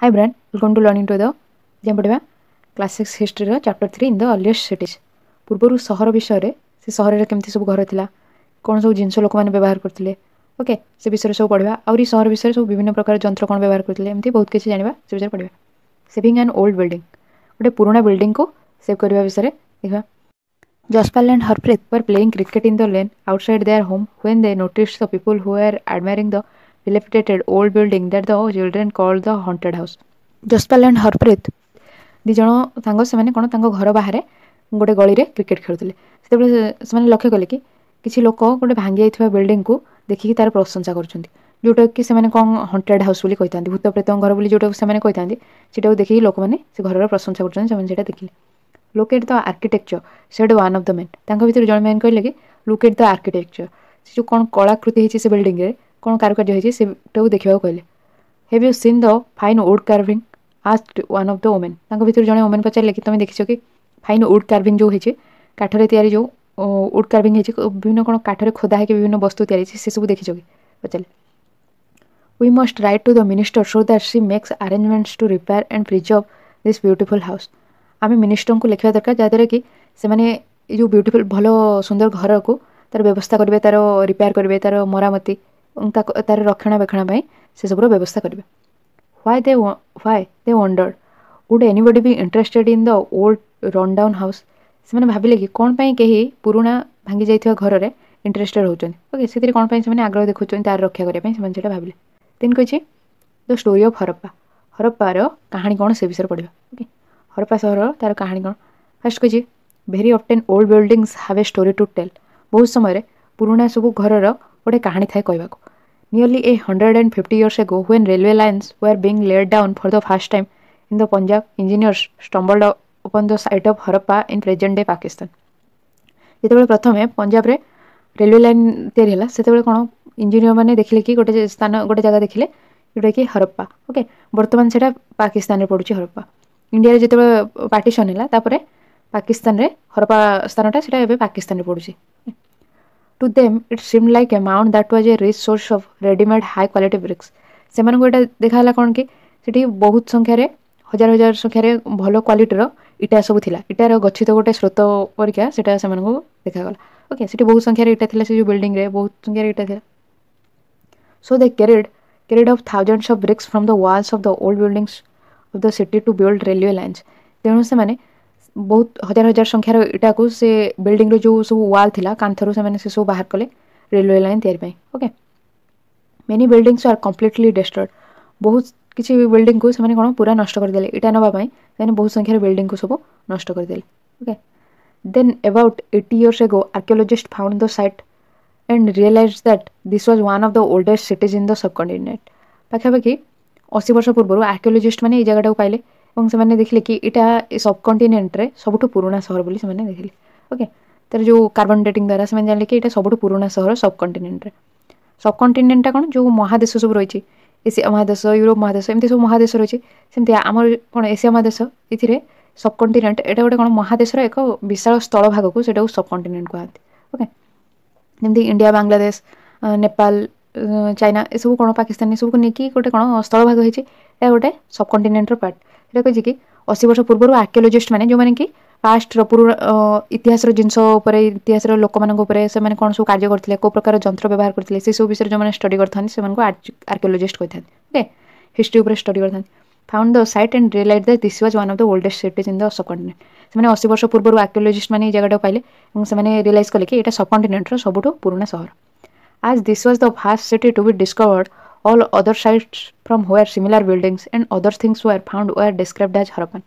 Hi Brian, welcome to learning to the जे पढ़ा class 6 history chapter 3 in the earliest cities पूर्वर सहर विषय से सहर में केमती सब घर था कौन सब जिन लोक मैंने व्यवहार करते ओके से विषय सब पढ़ा आउरी सहर विषय सब विभिन्न प्रकार जंत्र कौन व्यवहार करते एमती बहुत किसी जाना से विषय पढ़ा सेविंग एंड ओल्ड बिल्डिंग गोटे पुराना बिल्डिंग को सेव करने विषय देखा Jaspal and Harpreet were playing cricket in the lane outside their home when they noticed the people who were admiring the dilapidated old building that the children called the haunted house. Jaspal and Harpreet दी जन से कौन घर बाहर गोटे गली में cricket खेलुले से लक्ष्य कले कि किसी लोक गोटे भांगी जाइए बिल्डिंग को देखिकी तार प्रशंसा करोटा कि कौन हंटेड हाउस बोली कही भूत प्रेत घर बोली जोटा से कही देखिए लोक मैंने घर प्रशंसा कर देखिले look at the architecture said one of the main भर जन मैन कहले कि लुक एट द आर्किटेक्चर से जो कौन कलाकृति होती से बिल्डिंग रे कौन कारुकार्य होती से देखा कहले have you seen the fine wood carving asked one of the women भर जड़े वुमेन पचारे कि तुम देखिछ कि फाइन वुड कार्विंग जो होती काठरे तैयारी जो वुड कार्विंग विभिन्न कौन काठरे खोदा है विभिन्न वस्तु तैयारी से सब देखिछ कि पचारे we must write to the minister so that she makes arrangements to repair and preserve this beautiful house आम मिनिस्टर को लिखा दरकार जहाँद्वारा कि से जो ब्यूटीफुल भल सुंदर घर को तार व्यवस्था करेंगे तार रिपेयर करेंगे तार मरामती तार रक्षणाबेक्षण से सब व्यवस्था करेंगे why they wondered would anybody be interested in the old run down house से भाविले कि कौन कहीं पुराना भांगी जाइए घर में इंटरेस्टेड होती ओके से कौन से आग्रह देखुं तार रक्षा करने भाविले तीन कही द स्टोरी ऑफ हरप्पा हरप्पार कहानी कौन से विषय पढ़ा ओके हरप्पा सहर तार कहानी कौन फास्ट कही very often old buildings have a story to tell बहुत समय पुराना सब घर गोटे कहानी थाए कहवाक nearly 150 years ago when railway lines were being laid down for the first time in the Punjab engineers stumbled upon the site of Harappa in present day Pakistan जिते प्रथम पंजाब रे रेलवे लाइन तैयारी से कौन इंजीनियर मैंने देखिले कि गोटे स्थान गोटे जगह देखिले जोटा कि हरप्पा ओके बर्तमान से पाकिस्तान में पड़ुछि हरप्पा इंडिया जिते पार्टीशन है पाकिस्तान रे हरप्पा स्थानटा से पाकिस्तान में पड़ुछि to them it seemed like a mound that was a rich source of readymade high quality bricks से देखा कौन कि सेठी बहुत संख्यार हजार हजार संख्यार भल क्वालिटीर इटा सब थिला इटार गच्छित गोटे स्रोत परिका सेटा से देखागला ओके सेठी बहुत संख्यार इटा थिला से जो बिल्डिंग रे बहुत संख्यार इटा थिला सो दे carried off thousands of bricks from the walls of the old buildings of the city to build railway lines तेणु से माने बहुत हजार हजार संख्यार इटा को से बिल्डिंग रो जो सब वाल थिला कांथरो से सब बाहर कले रेलवे लाइन तैयारी पई okay many buildings are completely destroyed बहुत किसी बिल्डिंग को से कौन पूरा नष्ट कर देले इटा नबा पई से बहुत संख्यार बिल्डिंग को सब नष्ट कर देले okay then about 80 years ago archaeologists found the site and realized that this was one of the oldest cities in the subcontinent पाखापाखि 80 वर्ष पूर्व आर्कियोलॉजिस्ट मैंने ये जगह पाइले और से देखिले कि इटा सबकंटिनेंट रे सबुठु पुराना सहर बोली से देखिले ओके तर जो कार्बन डेटिंग द्वारा से जानले कि इटा सबुठु पुराना सहर सबकंटिनेंट कौन जो महादेश सब रही एशिया महादेश यूरोप महादेश एमती सब महादेश रही सेमती आमर कौन एशिया महादेश ये सबकंटिनेंट एटा गोटे कौन महादेशर एक विशाल स्थल भाग को सबकंटिनेंट कहते ओके जमी इंडिया बांग्लादेश नेपाल चाइना ये सब कौन पाकिस्तान ये सब को लेकिन गोटे कौन स्थल भाग होती गोटे सबकंटिनेंटर पार्ट ये कही कि 80 वर्ष पूर्व आर्कियोलॉजिस्ट मैंने जो मैंने कि पास्ट इतिहास जिनस इतिहास लोक मैंने कौन सब कार्य करते कौ प्रकार जंत्र व्यवहार करते से सब विषय जो स्टडी करते से आर्कियोलॉजिस्ट कहते ओके हिस्ट्री उपर स्टडी करते found the site and realised that this was one of the oldest cities in the subcontinent से 80 वर्ष पूर्व आर्कियोलॉजिस्ट मैंने जगह पाइले और से रियलाइज कले कि यहाँ सबकंटिनेंटर सबुठु पुराना सहर आज this was the first city to be discovered all other sites from where similar buildings and other things were found were described as Harappan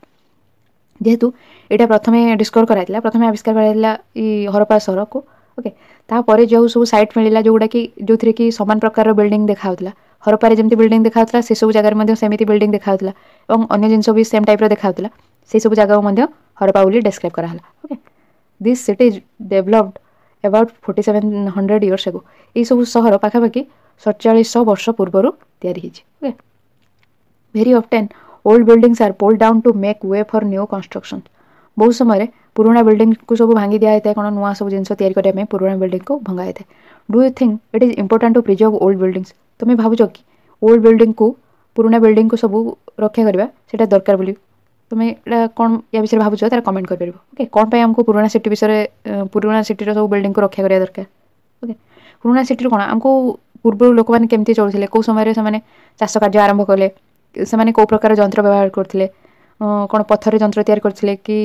जेहेतु यहाँ प्रथम डिस्कवर कराइला प्रथम आविष्कार कराइला हरप्पा सहर को ओके तापर जो सब साइट मिलला जोटा कि जो थी कि समान प्रकार बिल्डिंग देखाउला हरप्पा जमी बिल्डिंग देखाउला से सब जगह सेमती बिल्डिंग देखाउला और अन्य जिनस भी सेम टाइप देखाउला से सब जगह हरप्पा बोली डिस्क्राइब कराला okay this city developed about 4700 years ago ये सब सहर पाखापाखि 4700 वर्ष पूर्व तैयारी okay very often old buildings are pulled down to make way for new construction बहुत समय पुराना बिल्डिंग को सब भांगी दिया है कौन नुआ सब जिनस या पुराना बिल्डिंग को भंगा है do you think it is important to preserve old buildings तुम्हें भावुच कि ओल्ड बिल्डिंग को पुराना बिल्डिंग को सब रक्षा करवा सेटा दरकार बोली तुम्हें कौन या विषय भावुच तार कमेंट कर ओके कौन पे हमको पुराना सिटी विषय पुराना सिटीर सब बिल्डिंग को रक्षा करवा दरकार ओके पुराना सिटी कौन आमको पूर्व लोक मैंने केमती चलुले कौ समय से चाष कार्य आरंभ कले से कौ प्रकार जंत्र व्यवहार करते कौन पत्थर जंत्र तैयार करते कि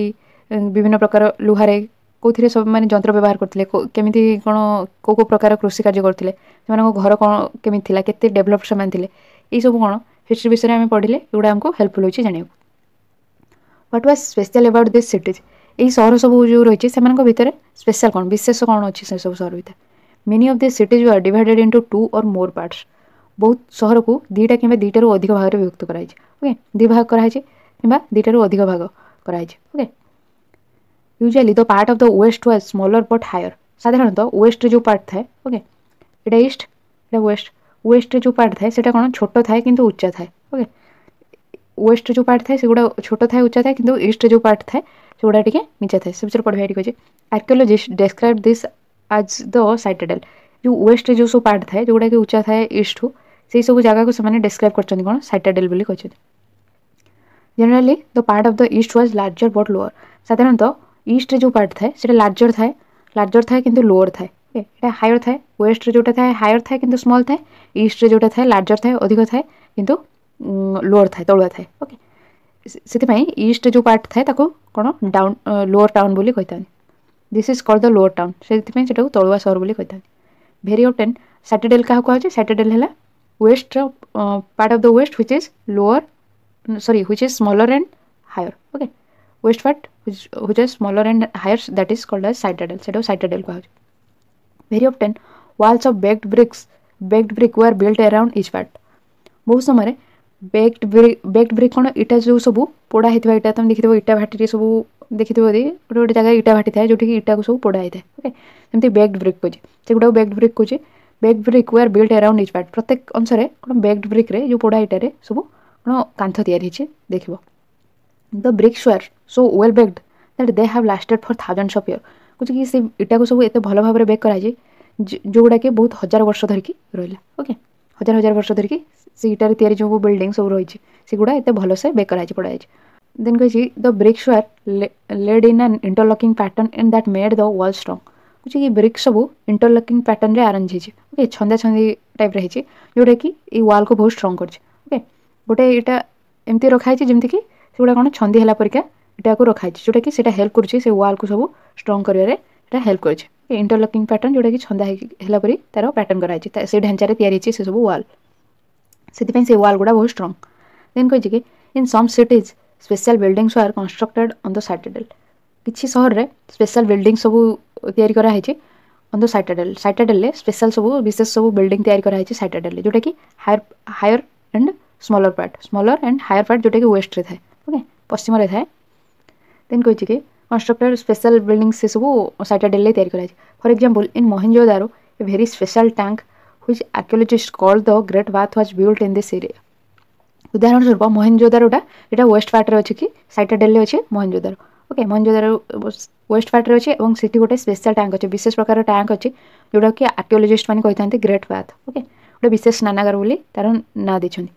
विभिन्न प्रकार लुहारे कौन सब मैंने जंत्र व्यवहार करते केमी कौन कौ प्रकार कृषि कार्य करते घर कौन केमी के डेभलप से ये सब कौन हिस्ट्री विषय में पढ़ले एगुड़ा आमको हेल्पफुल होची जानियो what was special about this cities यही सहर सब जो रही है भितर स्पेशल कौन विशेष कौन अच्छी से सब सहर भितर many of this cities are divided into 2 or more parts बहुत सहर को दुईटा कि दुईटार अधिक भाग में विभक्त कराई ओके दुई भाग कराई कि दुईटार अधिक भाग कराई okay usually the part of the west was smaller but higher साधारणतः वेस्ट जो पार्ट थाए ओके एटा ईस्ट एटा वेस्ट वेस्ट जो पार्ट थाए सेटा कौन छोट थाए किंतु उच्चा थाए ओके वेस्ट जो पार्ट थाए सेगुड़ा छोट थाए उच्चा थाए किंतु ईस्ट जो पार्ट थाए सेगुड़ा टिके नीचा थाए से विषय पढ़ा ठीक आर्कियोलॉजिस्ट डिस्क्राइब दिस आज द साइटाडेल जो वेस्ट जो सब पार्ट थाए जोड़ा कि उच्चा थाए ईस्ट हो से सब जगह को से डिस्क्राइब कर कौन साइटाडेल बोली कहते generally the part of the east was larger but lower साधारणतः ईस्ट जो पार्ट थाए से लार्जर थाए किंतु लोअर थाए ये हायर थाए वेस्ट जोटा थाए हायर थाए किंतु स्मॉल थाए ईस्ट जोटा थाए लार्जर थाए अधिक थाए किंतु लोअर थाए तलुआ थाए ओके से ईस्ट जो पार्ट थाए कौन डाउन लोअर टाउन बोली कहते this is called the lower town से तलुआ सहर बोली कहते भेरी ऑफ्टेन सैटरडेल क्या कहुचे सैटरडेल है west part of the west which is lower sorry which is smaller and higher okay west part which is smaller and higher that is called as citadel से citadel कहुचे very often walls of baked brick were built around each part बहुत समय baked brick कौन इटा जो सब पोड़ा होता इटा तुम देखिए इटा भाटी सब देखिए गोटे गोटे जगह इटा भाटी थाए जो इटा को सब पोड़ा होता है ओके जमी baked brick कहे से गुड़ा baked brick कहे baked brick were built around each part प्रत्येक अंश कौन baked brick रे जो पोड़ा इटा सब कौन कांथ तैयारी देख the bricks were so well baked that they have lasted for thousands of years कुछ कि से इटा को सब एत भल भाव में बेक कराई जोगुड़ा के बहुत हजार वर्ष धरिकी रहा ओके हजार हजार वर्ष धरिकी से इटार तैयारी जो बिल्डिंग सब रही सेगुड़ा एत भल से बेक कराई पड़ाई देन कही the bricks were laid in an interlocking pattern and that made the wall strong कुछ कि ब्रिक सब इंटरलॉकिंग पैटर्न रे अरेंज होती ओके छंदा छंदी टाइप रही जोटा कि वॉल को बहुत स्ट्रॉन्ग कर गोटे इटा एमती रखाई जमीक सेगुड़ा कौन छंदी है परिका इटा को रखाई जोटा कि हेल्प कर वॉल को सब स्ट्रॉन्ग कर हेल्प कर इंटरलॉकिंग पैटर्न जोटा कि छंदा है तार पैटर्न कराई से ढांचारे तैयारी से सब वॉल से वॉल गुड़ा बहुत स्ट्रॉन्ग देन कही कि in some cities special buildings are constructed on the citadel किसी सहर रे स्पेशल बिल्डिंग सब तैयारी कराई on the citadel citadel special सब विशेष सब बिल्डिंग तैयारी कराई साइटाडेल जोटा कि higher and smaller and higher part जोटा कि वेस्ट रे थाए ओके पश्चिम रे थाए देन कही कि कंस्ट्रक्टेड स्पेशल बिल्डिंग से सब साइटाडेल तैयारी कराई for example in Mohenjo-daro a very special tank which archaeologist called the great bath was built in this area उदाहरण स्वरूप मोहेंजोदारोटा यहाँ वेस्ट पार्ट रे अच्छी कि साइटाडेल अच्छे Mohenjo-daro okay Mohenjo-daro west part रे अच्छे और सिटी गोटे स्पेशल टैंक अच्छे विशेष प्रकार टैंक अच्छे जोटा कि आर्कियोलॉजिस्ट मैंने कही था ग्रेट बाथ ओके गोटे विशेष स्नानागार बोली तार ना देते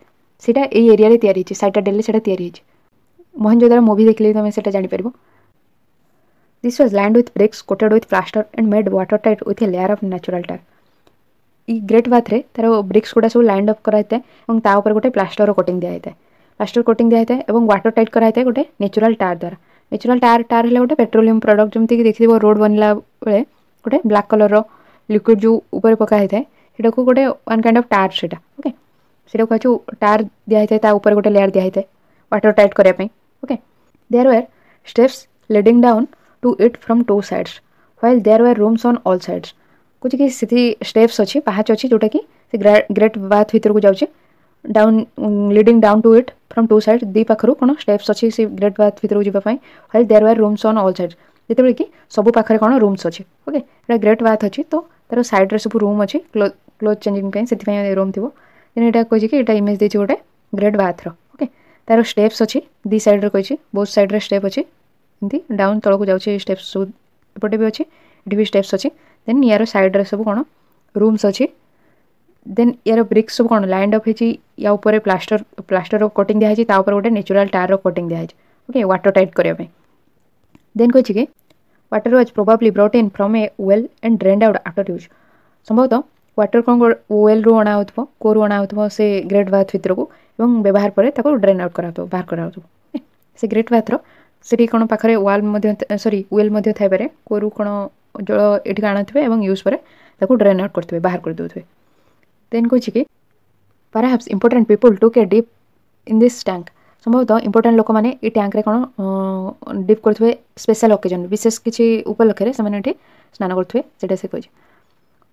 सीटा यही एरिया तैयारी साइटाडेल से तैयारी मोहेंजोदारो मूवी देखले तुम से जापर this was lined with bricks coated with plaster and made watertight with a layer of natural tar ई ग्रेट बाथ रे तार ब्रिक्स गुड़ा सब लाइंड अप कराई और तापर गोटे प्लास्टर कोटिंग दिया है प्लास्टर कोटिंग दिया है और वाटर टाइट कराई गोटे नेचुरल टार द्वारा नेचुरल टार है गोटे पेट्रोलियम प्रोडक्ट जमीक देखिए रोड बनला बेले गोटे ब्लैक कलर लिक्विड जो ऊपर पका होता है सेटा को गोटे वन काइंड ऑफ टार सेटा ओके सेटा कहूँ टार दिया है ऊपर गोटे लेयर दिया है वाटर टाइट करने okay there were steps leading down to it from two sides while there were rooms on all sides कुछ कि स्टेप्स अच्छी पाहाच अच्छी जोटा कि ग्रेट बाथ भीतर को जाऊँचे down leading down to it from two side दी पाखर कौन स्टेप्स अच्छी से ग्रेट बाथ भीतर को जावाई while there were rooms on all sides जिते कि सब पाखे कौन रूम्स अच्छे ओके ये ग्रेट बाथ अच्छी तो तार साइड्रे सब रूम अच्छी क्लोथ चेंजिंग से रूम थी यहाँ कही कि यहाँ इमेज देती गोटे ग्रेट बाथर ओके तार स्टेप्स अच्छी दी साइड्रे कही बहुत साइड्रे स्टेप अच्छी एमती डाउन तल को जाऊँचे स्टेप्स सब एपटे भी अच्छे ये भी स्टेप्स अच्छी देन यार साइड्रे सब कौन रूम्स अच्छी देन यार ब्रिक्स सब कौन लैंड अप होती या ऊपर प्लास्टर कोटिंग दिखाई तापर गोटे नेचुरल टायर कोटिंग दिखाई ओके वाटर टाइट करने देन कही कि water was probably brought in from A well and drained out after use संभवतः वाटर कौन वेल रु अणा हो कोरु अणा हो से ग्रेट बाथ भितर को व्यवहार पर ड्रेन आउट करा बाहर करा से ग्रेट बाथर से कौन पाखे वाल सॉरी वेल थाईपे कोरु कौन जल ये आणुवे और यूज पर ड्रेन आउट करते बाहर कर देते देन कही कि perhaps important people took a deep in this tank संभवतः इंपोर्टेंट लोक मैंने ये टैंक कौन डीप करेंगे स्पेशल ओकेजन विशेष किसी उपलक्षे से स्नान करेंगे से कही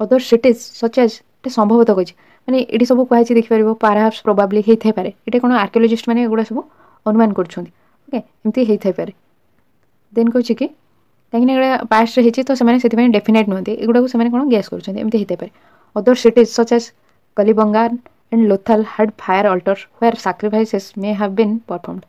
अदर सिटीज सच एज संभवतः कही मैंने ये सब कहुई देखिपर परहैप्स प्रोबाब्ली होता है ये कौन आर्कियोलॉजिस्ट मैंने एगुड़ा सब अनुमान करमती होता है देन कही कि कहीं पास्ट रही तो से डेफिनेट नुहति एगुड़ा से कौन गैस करमती होता है other cities such as Kalibangan and Lothal had fire altars where sacrifices may have been performed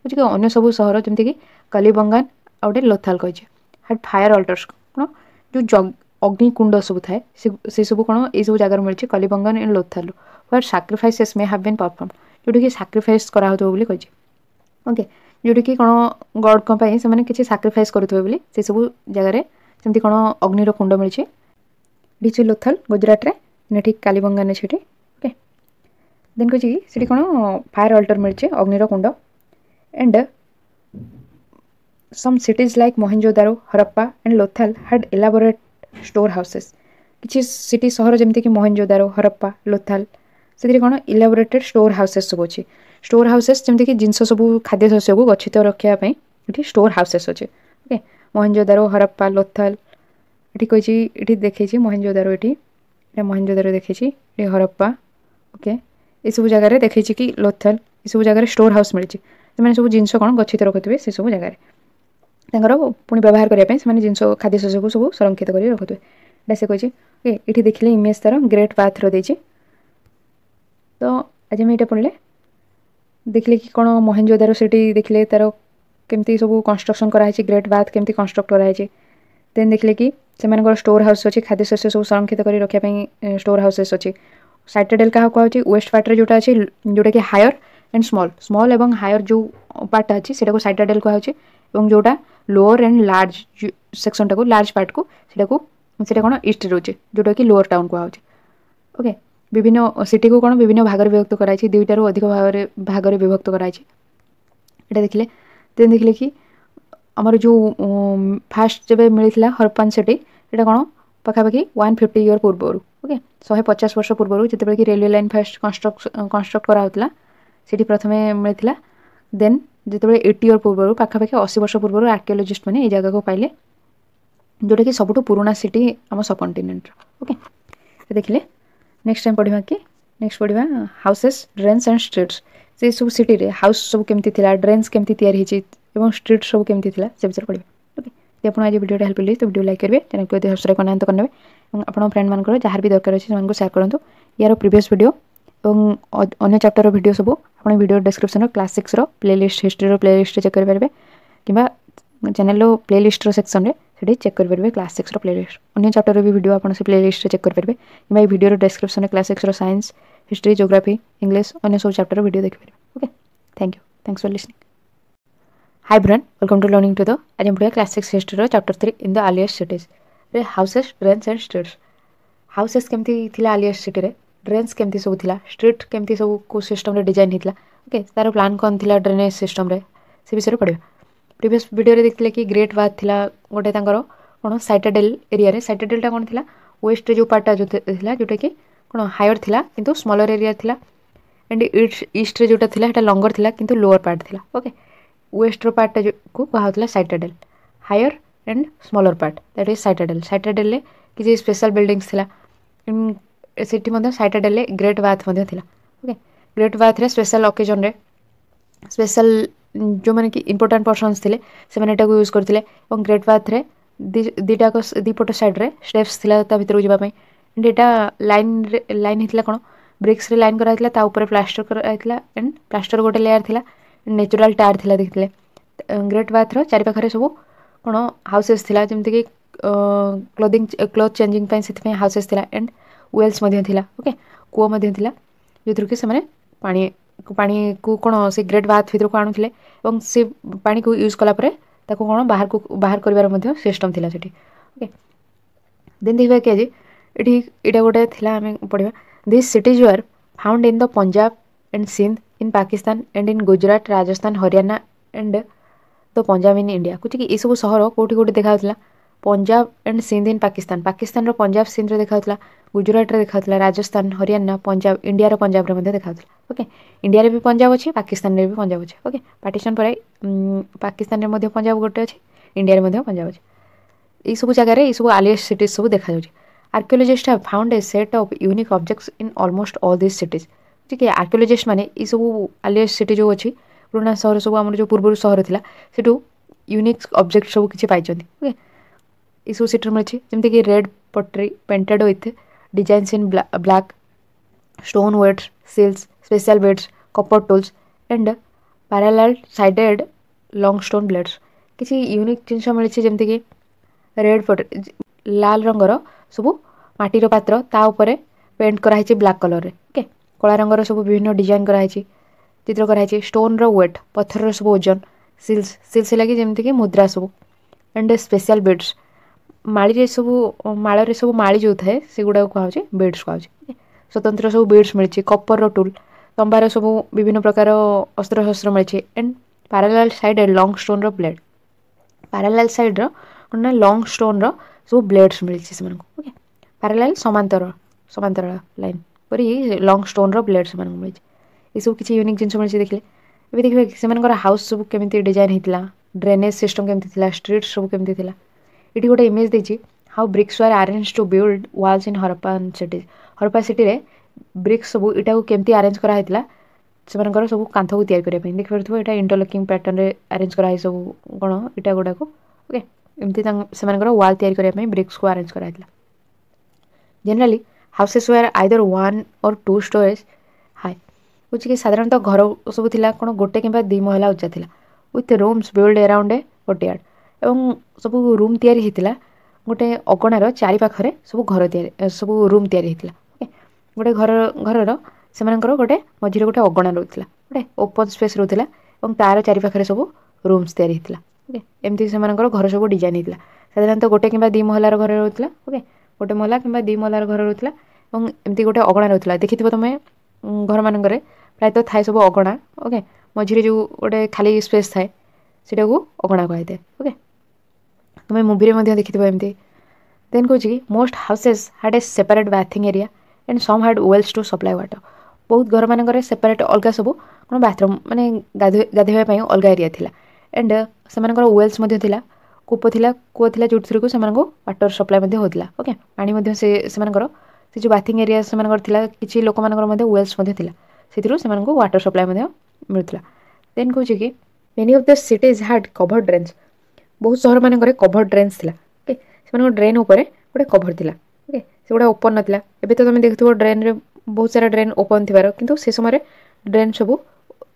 बुझे कि अन्य सब सहर जमती कि कलिबंगान आउटे लोथल कही हैड फायर अल्टर्स कौन जो अग्निकुंड सब थाए से सब कौन ये सब जगार मिली Kalibangan and Lothal where sacrifices may have been performed जोटी कि सैक्रिफाइस करा कही ओके जोटी कि कौन गॉड कहीं से किसी सैक्रिफाइस करुवे से सब जगार जमती कौन अग्निर कुंड मिली ढीची लोथल गुजरात रे ठीक कालीबंगान से ओके देन कही कौन फायर अल्टर मिली अग्निर कुंड and some cities like Mohenjodaro Harappa and Lothal had elaborate store houses किसी सिटी सहर जमती कि मोहेंजोदारो हरप्पा लोथल से कौन इलाबोरेटेड स्टोर हाउसेस सब अच्छे स्टोर हाउसेस जमती कि जिनस सब खाद्य शस्य को गच्छित रखापी ये स्टोर हाउसेस अच्छे ओके मोहेंजोदारो हरप्पा लोथल ये कही देखी मोहेंजोदारो ये मोहेंजोदारो देखी ये हरप्पा ओके ये सब जगह देखी कि लोथल ये सब जगह स्टोर हाउस मिली से सब जिनस कौन गच्छित रखुवे से सब जगह पुणी व्यवहार करने जिन खाद्य शस्य को सब संरक्षित कर रखुवे से कही ये देखिले इमेज तार ग्रेट बाथ रो तो आज आम ये पढ़ले देखिले कि कौन मोहेंजोदारो से देखिले तार केमती सब कंस्ट्रक्शन कराई ग्रेट बाथ केमती कंस्ट्रक्ट कराई देन देखिले कि से स्टोर हाउस अच्छी खाद्य शस्य सब संरक्षित कर रखापी स्टोर हाउसेस अच्छी साइटाडेल क्या कहुच्छे वेस्ट पार्ट जोटा अच्छी जोटा कि हायर एंड स्मॉल एवं हायर जो पार्टा अच्छी से साइटाडेल कहुच्छे जोटा लोअर एंड लार्ज सेक्शन टाक लार्ज पार्ट को कौन ईस्ट रोचे जोटा कि लोअर टाउन कहुच्छे ओके विभिन्न सिटी को कौन विभिन्न भाग में विभक्त कराई दुईटार अधिक भाग में विभक्त कराई देखिले देन देखिले कि आमर जो फास्ट जब मिलता हरप्पान सिटी ये कौन पखापाखि 150 ईयर पूर्व ओके 150 वर्ष पूर्व जिते कि रेलवे लाइन फास्ट कंस्ट्रक्ट कराला से प्रथम मिलता देन जिते 80 ईयर पूर्व पखापाखि 80 वर्ष पूर्व आर्कियोलॉजिस्ट मैंने जगह को पाइले जोटा कि सबुठ पुराना सिटी आम सबकंटिनेंट ओके देखिले नेक्स्ट टाइम पढ़ा कि नेक्स्ट पढ़ा हाउसेस ड्रेन्स एंड स्ट्रीट्स से सब सिटी रे हाउस सब केमती थिला ड्रेन्स केमती तैयारी एवं स्ट्रीट सब केमती थिला से विषय पढ़ा ओके यदि आप आज वीडियो हेल्प ले तो वीडियो लाइक करेंगे चैनल को सब्सक्राइब करना तो करने और आप फ्रेंड मान जहाँ भी दरकार अच्छे से शेयर करूँ यार प्रीवियस वीडियो और अन्य चैप्टर वीडियो सब आप video description class 6 playlist history playlist check करेंगे कि चैनल प्लेलिस्ट सेक्शन में चेक करेंगे क्लास 6 प्लेलिस्ट अन्य चैप्टर भी वीडियो आप प्लेलिस्ट चेक करेंगे कि video description class 6 science history geography English अन्य सब चैप्टर वीडियो देखिए okay thanks for listening hi brain welcome to learning to the आज हम पढ़ा class 6 history chapter 3 in the earliest cities रे houses drains and streets houses केमती थिला earliest city रे ड्रेन्स केमती सब थिला स्ट्रीट केमती सब को सिस्टम रे डिजाइन हितला ओके तार प्लान कोन थिला ड्रेनेज सिस्टम रे से विषय पढ़ा प्रीवियस वीडियो रे देखले कि ग्रेट बाथ थिला गोटे तांकर कोन साइटाडेल एरिया रे साइटाडेलटा कोन थिला वेस्ट जो पार्टा जो थिला जोटा कि कोन हायर थिला किंतु स्मॉलर एरिया थिला एंड ईस्ट रे जोटा थिला हेटा लॉन्गर थिला किंतु लोअर पार्ट थिला ओके वेस्ट रो पार्टा को कहा citadel higher and smaller part that is citadel रे किसी स्पेशल बिल्डिंग्स थिला सेठी मध्ये साइटाडेल रे ग्रेट बाथ मध्ये थिला ओके ग्रेट बाथ रे स्पेशल ओकेजन रे स्पेशल जो माने कि इंपोर्टेंट पर्सन्स थिले से माने एटा को यूज करथिले और ग्रेट बाथ रे दीटा को दीपट साइड रे स्टेप्स थिला ता भीतर जिबा पई and Etah line हितला cone BRICS रे लाइन करा हितला ता ऊपर प्लास्टर करा हितला एंड प्लास्टर गोटे लेयर थिला नेचुरल टायर थिला देखिले ग्रेट बाथ रो चारि पाखरे सब कोन हाउसेस थिला जेमति कि क्लोथ चेंजिंग पे से हाउसेस थिला एंड वेल्स ओके कूओ जो थी से पानी को कौन से ग्रेट बाथ भर को आणुले से पानी को यूज कलापर कौन बाहर कर सिस्टम थी ओके देन देखा कि आज ये गोटे आम पढ़ा this cities were found in the Punjab and Sindh in Pakistan and in Gujarat Rajasthan Haryana and the Punjab in India कुछ कि यू सहर कौटी कौटी देखा पंजाब एंड सिंध इन पाकिस्तान पाकिस्तान पंजाब सिंध देखा गुजरात देखा राजस्थान हरियाणा पंजाब इंडिया पंजाब देखा ओके इंडिया भी पंजाब अच्छे पाकिस्तान भी पंजाब अच्छे ओके पार्टीशन पर पाकिस्तान में पंजाब गोटे अच्छे इंडिया में पंजाब अच्छे यही सब जगह ये सब आलियस सिटीज सब देखा archaeologist have found a set of unique objects in almost all this cities ठीक है आर्कियोलॉजिस्ट माने ये सब आलियस सिटी जो अच्छी पुराना सहर सब आम जो पूर्व सहर था सेठू यूनिक ऑब्जेक्ट सब किसी पाई ओके ये सब सिटी मिली जमीक red pottery painted with designs in black stone weights seals special beads copper tools and parallel sided long stone blades किसी यूनिक जिनस मिली जमीक रेड पटरी लाल रंगर सब माटीर पात्र ता उपरे पेंट कराई ब्लैक कलर रे ओके कला रंगर सब विभिन्न डिजाइन कराई चित्र कराई स्टोन रो वेट पत्थर सब ओजन सील्स सील्स लगे जमीक मुद्रा सब एंड स्पेशल बेड्स माड़ी सब माल सब माड़ी जो थाए से गुड़ा कहुचे बेड्स कहुचे स्वतंत्र सब बेड्स मिली कपर टूल तंबार सब विभिन्न प्रकार अस्त्र शस्त्र मिली and parallel side long stone रो ब्लेड पैरेलल साइड ना लॉन्ग स्टोन रो सब ब्लेड्स मिली ओके पैरेलल समांतर समांतर लाइन पर लॉन्ग स्टोन रो ब्लेड से मिली ये सब किसी यूनिक जिन मिली देखिए ये देखिए से हाउस सब केमी डिजाइन होता ड्रेनेज सिस्टम केमी स्ट्रीट सब केमी थी ये गोटे इमेज देती how bricks were arrange to build walls in Harappan cities Harappa city रे ब्रिक्स सब इटा को केमती अरेंज कराइला से सब कांथ को तैयारी करने देखिए यहाँ इंटरलॉकिंग पैटर्न रे अरेंज कराई सब कौन इटा गुड़ा ओके एमती से वाल तैयारी करने ब्रिक्स को अरेंज कराइला generally houses were either one or two storeys high कुछ कि साधारणतः घर सब थिला कौन गोटे कि दी महला उच्चा थिला with rooms build around a courtyard एवं सब रूम तैयारी होता गोटे अगणार चारि पाखरे सब घर तैयारी सब रूम तैयारी होता ओके गोटे घर से गोटे मझे गोटे अगणा रोला गोटे ओपन स्पेस रोला और तार चारि पाखरे सब रूम्स तैयारी होता ओके एमती से घर सब डिजाइन होता साधारणतः गोटे कि दी महलार घर रोला ओके गोटे महला कि दी महलार घर रोला एमती गोटे अगणा रोला देखि तुम घर मानक प्रायतः थाए सब अगणा ओके मझे जो गोटे खाली स्पेस थाए सेटा को अगणा कहते ओके तुम्हें मुवी में देखी एमती देन कौच कि most houses had a separate bathing area and some had wells to supply water बहुत घर मानक सेपरेट अलग सब कौन बाथरूम माने गाधोवाई अलग एरिया थिला एंड से वेल्स थिला कूप थिला कूप थिला जो थ्रू से वाटर सप्लाई होता ओके पानी से जो बाथिंग एरिया से किसी लोक वेल्स थिला से वाटर सप्लाई मिलता देन कौच कि many of the cities had covered drains बहुत सहर मानक कवर्ड ड्रेन्स थिला ओके से ड्रेन उपर गोटे कभर थिला ओके से गुड़ा ओपन नाला एबे तो तुम देखुव ड्रेन रे बहुत सारा ड्रेन ओपन थिबार किंतु से समय ड्रेन सब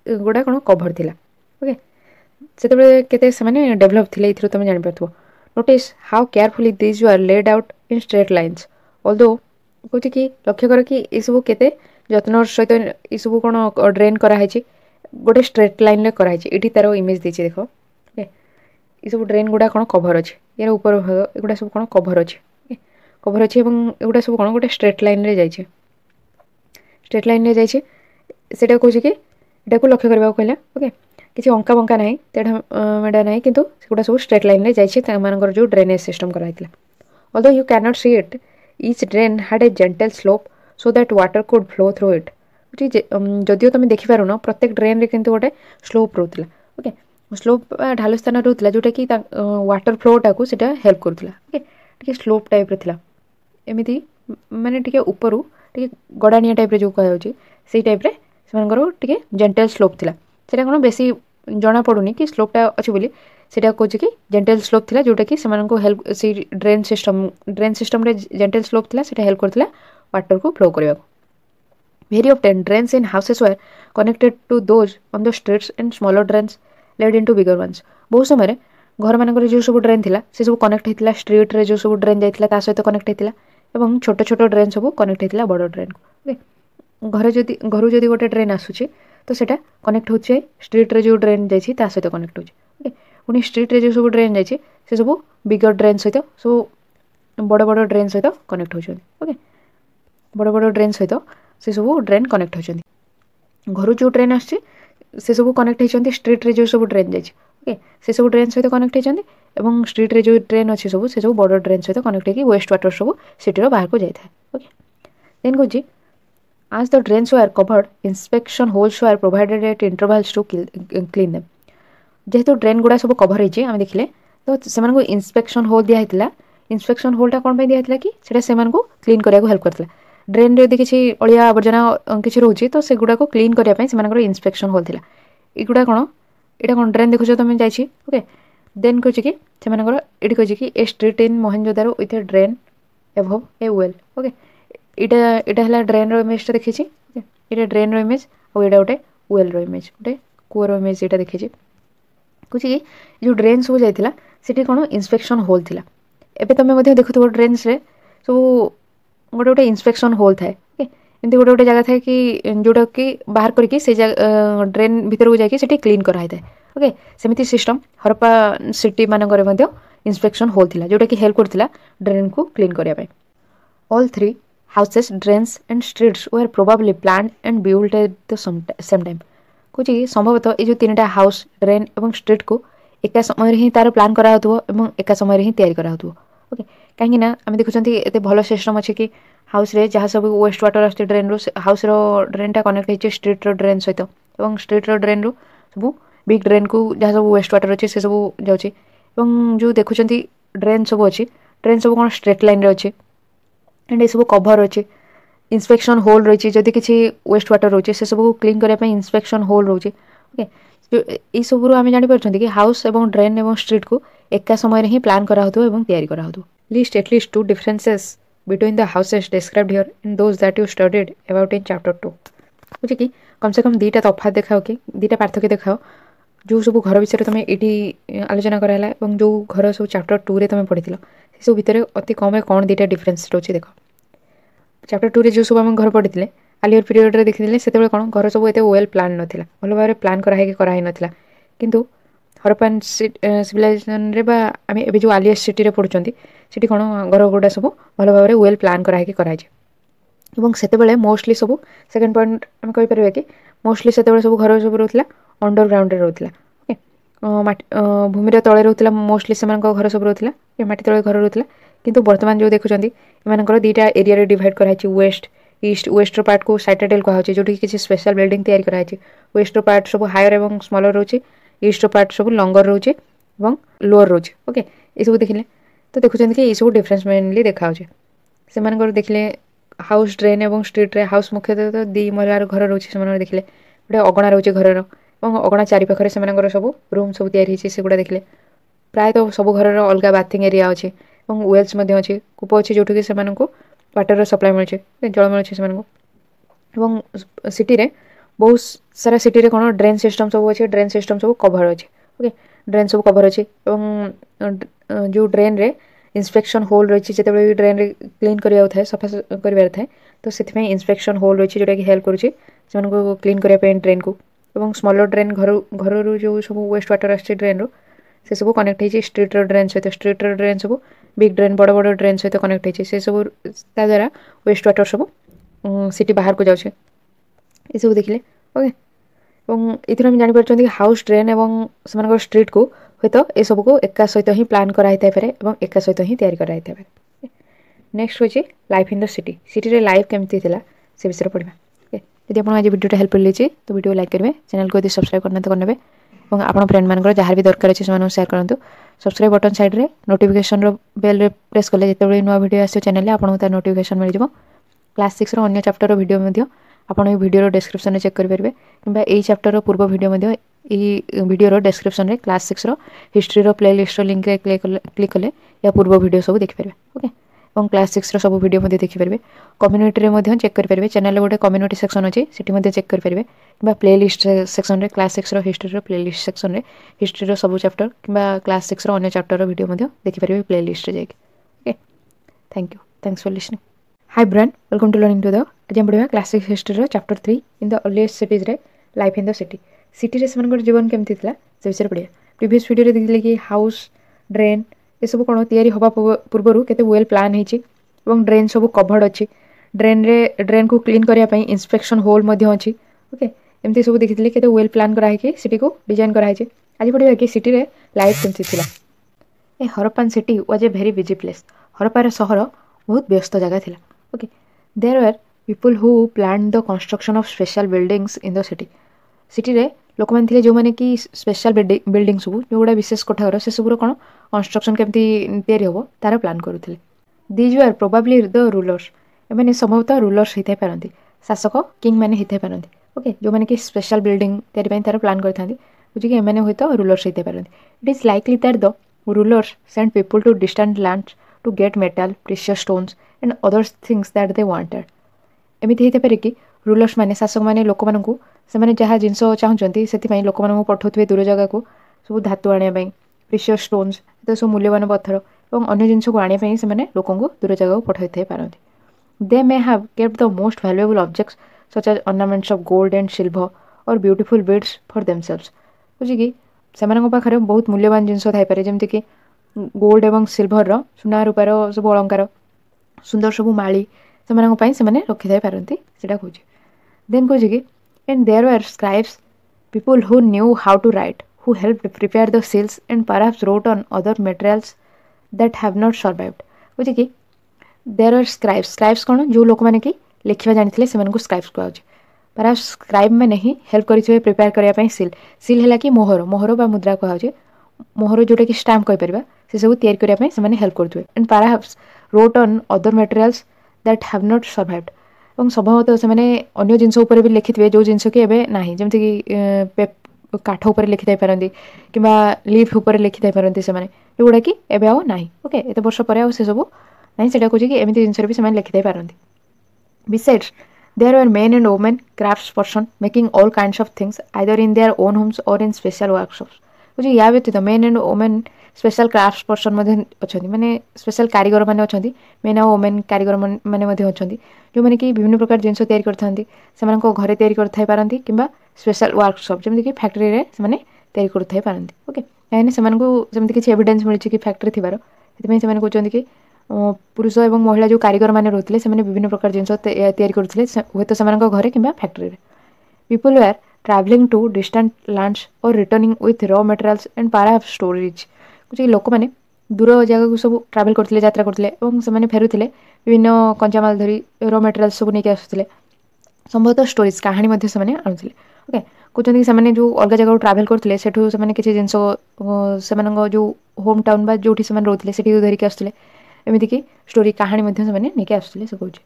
गुड़ा कौन कभर थिला ओके से केते से डेभलप थिले इथरो तुम जानि परथुव notice how carefully this you are laid out in straight lines although कहते कि लक्ष्य कर कि ये सब केते जत्न सहित ये सब कौन ड्रेन कराई गोटे स्ट्रेट लाइन रे कराई ये तार इमेज देछि देख ओके ये सब ड्रेन गुड़ा कौन कभर अच्छे यार ऊपर भाग एगुड़ा सब कौन कभर अच्छे कभर अच्छे एगुड़ा सब कौन गोटे स्ट्रेट लाइन रे जाइए स्ट्रेट लाइन रे जाइए सेटा कौच कि एटा को लक्ष्य करबा कहला ओके किसी अंका बंका ना तेढ़ा मेढ़ा ना किंतु सेगुड़ा सब स्ट्रेट लाइन रे जाइए जो ड्रेनेज सिस्टम कराइला although you can not see it each drain had a gentle slope so that water could flow through it जदिव तुम देखिपार न प्रत्येक ड्रेन रे किंतु गोटे स्लोप रोला ओके स्लोप ढाल स्थान रोला जोटा कि वाटर फ्लोटा को सीटा हेल्प करूला ओके स्लोप टाइप रे थिला एमिति माने टिके ऊपर टिके गड़ानिया टाइप रे जो कह से टाइप रे टिके जेंटल स्लोप थिला सेटा कोन बेसी जना पड़ुनी कि स्लोपटा अच्छे बोली सेटा कहूँ कि जेंटल स्लोप थिला जोटा कि हेल्प से ड्रेन सिस्टम रे जेंटल स्लोप थिला सेटा हेल्प करथिला वाटर को फ्लो करबा Very often, drains in houses were connected to those on the streets and smaller drains led into bigger ones. बहुत समय रे घर मानक जो सब ड्रेन थिला से सब कनेक्ट होता स्ट्रीट रे जो सब ड्रेन जाइथिला ता सहित कनेक्ट होता एवं छोट छोट ड्रेन सब कनेक्ट होता बड़ ड्रेन को ओके घर जदि गोटे ड्रेन आसूँ तो सेटा कनेक्ट हो स्ट्रीट रे जो ड्रेन जाइए सहित कनेक्ट हो पुणी स्ट्रीट रे जो सब ड्रेन जाइए से सब बिगर ड्रेन सहित सब बड़ बड़ ड्रेन सहित कनेक्ट होते ओके बड़ बड़ ड्रेन सहित से सब ड्रेन कनेक्ट होती घर जो ड्रेन आसे सब कनेक्ट होती स्ट्रीट रे जो सब ड्रेन जाइए ओके से सब ड्रेन सहित कनेक्ट होती एवं स्ट्रीट रे जो ड्रेन अच्छे सब से सब बड़ ड्रेन सहित कनेक्ट होकर वेस्ट वाटर सब सिटीर बाहर को जाए ओके देन कौन as the drains were covered inspection holes were provided at intervals to clean them जेहेतु ड्रेन गुड़ा सब कभर होती आम देखिले तो से इंस्पेक्शन होल दिया इंस्पेक्शन होलटा कौन पर दिया कि से क्लीन करने हेल्प करता ड्रेन यदि किसी अलिया आवर्जना किसी रोचे तो सेगुड़ा को क्लीन करने से इंस्पेक्शन होल था युड़ा कौन यहाँ कौन ड्रेन देखुच तुम जाइए ओके देन कहे कि ये कहे कि a street in Mohenjodaro with a drain एभव ए वेल ओके यहाँ ड्रेन इमेज देखी ये ड्रेन इमेज और यहाँ गोटे वेल इमेज गोटे कूअर इमेज यहाँ देखी कहे कि जो ड्रेन सब जाइला सीटी कौन इंस्पेक्शन होल था एबे तुम देखुव ड्रेन्स रे सब गोटे गोटे इंस्पेक्शन होल थाए एमती गोटे गोटे जगह थाए कि जोटा कि बाहर करके से ड्रेन भीतर को जाकि क्लीन कराई थाए ओके सेमती सिस्टम हरप्पा सिटी मानक इंस्पेक्शन होल था जोटा कि हेल्प करता ड्रेन को क्लीन करने all three houses, drains and streets were probably planned and built at the same time कुछ संभवतः ये जो तीन टा हाउस ड्रेन और स्ट्रीट को एका समय ही तार प्लान करा होतबो एका समय ही तैयारी करा होतबो ओके कहीं ना आम देखुंती एते भल सिस्टम अच्छे कि हाउस रे जहाँ सब वेस्ट वाटर आसते ड्रेन रो हाउस रो ड्रेन टा कनेक्ट होती स्ट्रीट रो ड्रेन सहित और स्ट्रीट रो ड्रेन रो सब बिग ड्रेन को जहाँ सब वेस्ट वाटर अच्छे से सब जाऊँगी जो देखुं ड्रेन सब अच्छी ड्रेन सब कौन स्ट्रेट लाइन रे अच्छे एंड ये सब कभर अच्छे इंस्पेक्शन होल रही जदि किसी वेस्ट वाटर रोचे से सब क्लीन करने इंस्पेक्शन होल रोचे ओके ये सब आम जापर कि हाउस और ड्रेन और स्ट्रीट को एका समय ही प्लान करा तैयारी करा list at least to differences between the houses described here and those that you studied about in chapter 2 बुझे कि कम से कम दुईटा तफात देखाओ कि दुईटा पार्थक्य देखाओ जो सब घर विषय तुम ये आलोचना कराला और जो घर सब चैप्टर 2 रे तुम पढ़ी से सब भितर अति कम कौन दुईटा डिफरेंस रोचे देख चैप्टर 2 रे जो सब आम घर पढ़ी आलियर पीरियड रे देखी से कौन घर सब एत वेल प्लान नाला भल भाव प्लान कराई नाला किंतु हरप्पान सिविलाइजेशन रे बा आम ए जो आलियर सिटी रे पढ़ुंट से कौन घर गुड़ा सब भल भाव वेल प्लान कराई से मोस्टली सब सेकेंड पॉइंट आम कहीपर कि मोस्टली से सब घर सब रोला अंडरग्राउंड रोला भूमि तले रोला मोस्टली से घर सब रोला माटी तले घर रोला किंतु वर्तमान जो देखुं एमंकर दुईटा एरिया रे डिवाइड कराई वेस्ट ईस्ट वेस्ट पार्ट को साइटाडेल कहुचे जो किसी स्पेशल बिल्डिंग तैयारी कराई वेस्ट पार्ट सब हायर और स्मॉलर रोचे ईस्ट पार्ट सब लंगर रोचे और लोअर रोचे ओके ये सब देखिले तो देखुं कि ये सब डिफरेंस मेनली देखा से देखिले हाउस ड्रेन और स्ट्रीट रे हाउस मुख्यतः तो दी महलार घर रोचे से देखिले गोटे अगणा रोचे घर अगणा चारिपाखे से सब रूम सब तैयारी से देखिले प्रायतः सब घर अलग बाथिंग एरिया अच्छे और वेल्स अच्छे कूप अच्छे जो से वाटर सप्लाई मिले जल मिले सिटी रे बहुत सारा सिटी रे कौन ड्रेन सिस्टम सब अच्छे ड्रेन सिस्टम सब कभर अच्छे ओके ड्रेन सब कभर अच्छे जो ड्रेन रे इंस्पेक्शन होल रही जिते ड्रेन रे क्लीन करा था सफा कर था तो से इंस्पेक्शन होल रही जोटा कि हेल्प करुँचे क्लीन करने ड्रेन को और स्मॉलर ड्रेन घर जो सब वेस्ट वाटर आसे ड्रेन रो से सब कनेक्ट होती स्ट्रीट ड्रेन सहित स्ट्रीट ड्रेन सब बिग ड्रेन बड़ बड़ ड्रेन सहित कनेक्ट होती से सब द्वारा वेस्ट वाटर सब सिटी बाहर को जाऊे ये सब देखिले ओके और ये जापर कि हाउस ड्रेन और स्ट्रीट को हूँ तो ये सब को एका सहित ही प्लान कराई पारे और एका सहित ही तैयारी कराई पारे नेक्स्ट हूँ life in the city city रे लाइफ केमती थिला से विषय पढ़ा यदि आप आज वीडियो हेल्प लीजिए तो वीडियो लाइक करेंगे चैनल को यदि सब्सक्राइब करना तो करने और आप फ्रेंड मान जहाँ भी दरकार अच्छे से शेयर करूँ सब्सक्राइब बटन साइड रे नोटिफिकेशन बेल प्रेस कले जिते नुआ वीडियो आसो चैनल आपको तार नोटिफिकेशन मिल जाए क्लास 6 अन्य चैप्टर वीडियो आपड़ वीडियो डिस्क्रिप्शन में चेक करेंगे कि चैप्टर पूर्व वीडियो वीडियो डिस्क्रिप्शन में class 6 history playlist link click कले या पूर्व वीडियो सब देखिपारे ओके और क्लास 6 सब वीडियो देखिपारे कम्युनिटी चेक करेंगे चैनल गोटे कम्युनिटी सेक्शन अच्छे से चेक करेंगे कि प्लेलिस्ट सेक्शन में क्लास 6 हिस्ट्री प्लेलिस्ट सेक्शन में हिस्ट्री सब चैप्टर कि क्लास 6 अन्य चैप्टर वीडियो देखिपारे प्लेलिस्ट जाए okay thank you. Thanks for listening. Hi Brian, welcome to Learning to the आज हम पढ़िबा classic history chapter 3 in the earliest cities रे life in the city city रे सेमानकर जीवन केमती थिला से विषय पढ़िया प्रीवियस वीडियो रे देखिले कि हाउस ड्रेन ए सब कोन तयारी होबा पूर्वरु केते वेल प्लान हेची एवं ड्रेन सब कवर्ड अछि ड्रेन को क्लीन करिया पई इंस्पेक्शन होल मध्ये अछि ओके एमती सब देखिथिले केते वेल प्लान करा है कि सिटी को डिजाइन करा है आज पढ़िबा कि सिटी रे लाइफ केमती थिला a Harappan city was a very busy place हरप्पार शहर बहुत व्यस्त जगह थिला okay there were people who plan the construction of special buildings in the city रे लोक मान थिले जो माने कि स्पेशल बिल्डिंग सब जोडा विशेष कोठार से सब कोन कंस्ट्रक्शन केमती तयारी होबो तार प्लान करूथिले these were probably the rulers एमाने संभवतः रूलर्स हिते पारंती शासक किंग माने हिते पारंती ओके जो माने कि स्पेशल बिल्डिंग तयारी पई तार प्लान करथांती बुझी कि एमाने होइतो रूलर्स हिते पारंती it is likely that the rulers sent people to distant lands to get metal, precious stones and other things that they wanted. एमिति हेते पारे कि रूलर्स माने शासक माने लोक मानकु से माने जहा जिंस चाहउचंती सेति पई लोक मानकु पठौथबे दूर जगह को सब धातु आनिया पई प्रीशियस स्टोन्स तो सब मूल्यवान पत्थर एवं अन्य जिंस को आनिया पई से माने लोकंकु दूर जगह को पठौथै पारंती they may have kept the most valuable objects such as ornaments of gold and silver or beautiful beads for themselves बुझी कि सेमानक पाखरे बहुत मूल्यवान जिनस थाई पारे जेमति कि गोल्ड एवं सिल्वर रो सुना रूपार सब अलंकार सुंदर सब माली सेमानक पई से माने रखि थाई पारंती सेटा कहूची देन कहूची कि and there were scribes people who knew how to write who helped prepare the seals and perhaps wrote on other materials that have not survived बुझी कि देयर वर स्क्राइब्स कोन जो लोक माने कि लिखिबा जानिथिले सेमानकु स्क्राइब्स कहूची परहैप्स स्क्राइब माने ही help करिथिबे prepare करिया पई seal हैला कि मोहर बा मुद्रा कहउची मोहर जोटा कि स्टैम्प कहि परिबा से सब तयार करिया पई से माने हेल्प करथुवे and perhaps wrote on other materials that have not survived एवं संभवतः से माने अन्य जिंस ऊपर भी लिखिथिबे जो जिंस कि एबे नाही जेमति कि काठ ऊपर लिखि थाई परंदी किबा लीफ ऊपर लिखि थाई परंदी से माने जोडा कि एबे आ नाही ओके एते वर्ष परे आ से सब नाही सेटा कहउची कि एमिति जिंस रे भी से माने लिखि Thai परंदी besides there were men and women craftsperson making all kinds of things either in their own homes or in special workshops बुझी या व्यतीत main and women special craft person मध्ये अछंती माने स्पेशल कारीगर माने अछंती मेन और वुमेन कारीगर माने मध्ये अछंती जो माने कि विभिन्न प्रकार जिंस तयारी करथांती सेमान को घरे तयारी करथाई पारंती किबा स्पेशल वर्कशॉप जेमति कि फैक्ट्री रे से माने तयारी करथाई पारंती ओके यानी सेमान को जेमति कि एविडेंस मिलछि कि फैक्ट्री थिबारो सेति से माने कहउचंती कि पुरुष एवं महिला जो कारीगर माने रहथिले से माने विभिन्न प्रकार जिंस तयारी करथिले होय तो सेमान को घरे किबा फैक्ट्री रे people were travelling to distant lands और returning with raw materials and perhaps storage कुछ लोक माने दूर जगह को सब ट्रैवल करथिले यात्रा करथिले एवं से माने फेरुथिले विभिन्न कंचामाल धरी रॉ मटेरियल्स सब नेके आसुथिले संभवतः स्टोरेज कहानी मध्ये से माने आनुथिले ओके कहउचंती कि से माने जो अलग जगह ट्रैवल करथिले सेठु से माने किछि जिंस से माने जो होम टाउन बा जोठी से माने रहथिले सेठी धरि के आसुथिले एमिति कि स्टोरी कहानी मध्ये से माने नेके आसुथिले से कहउची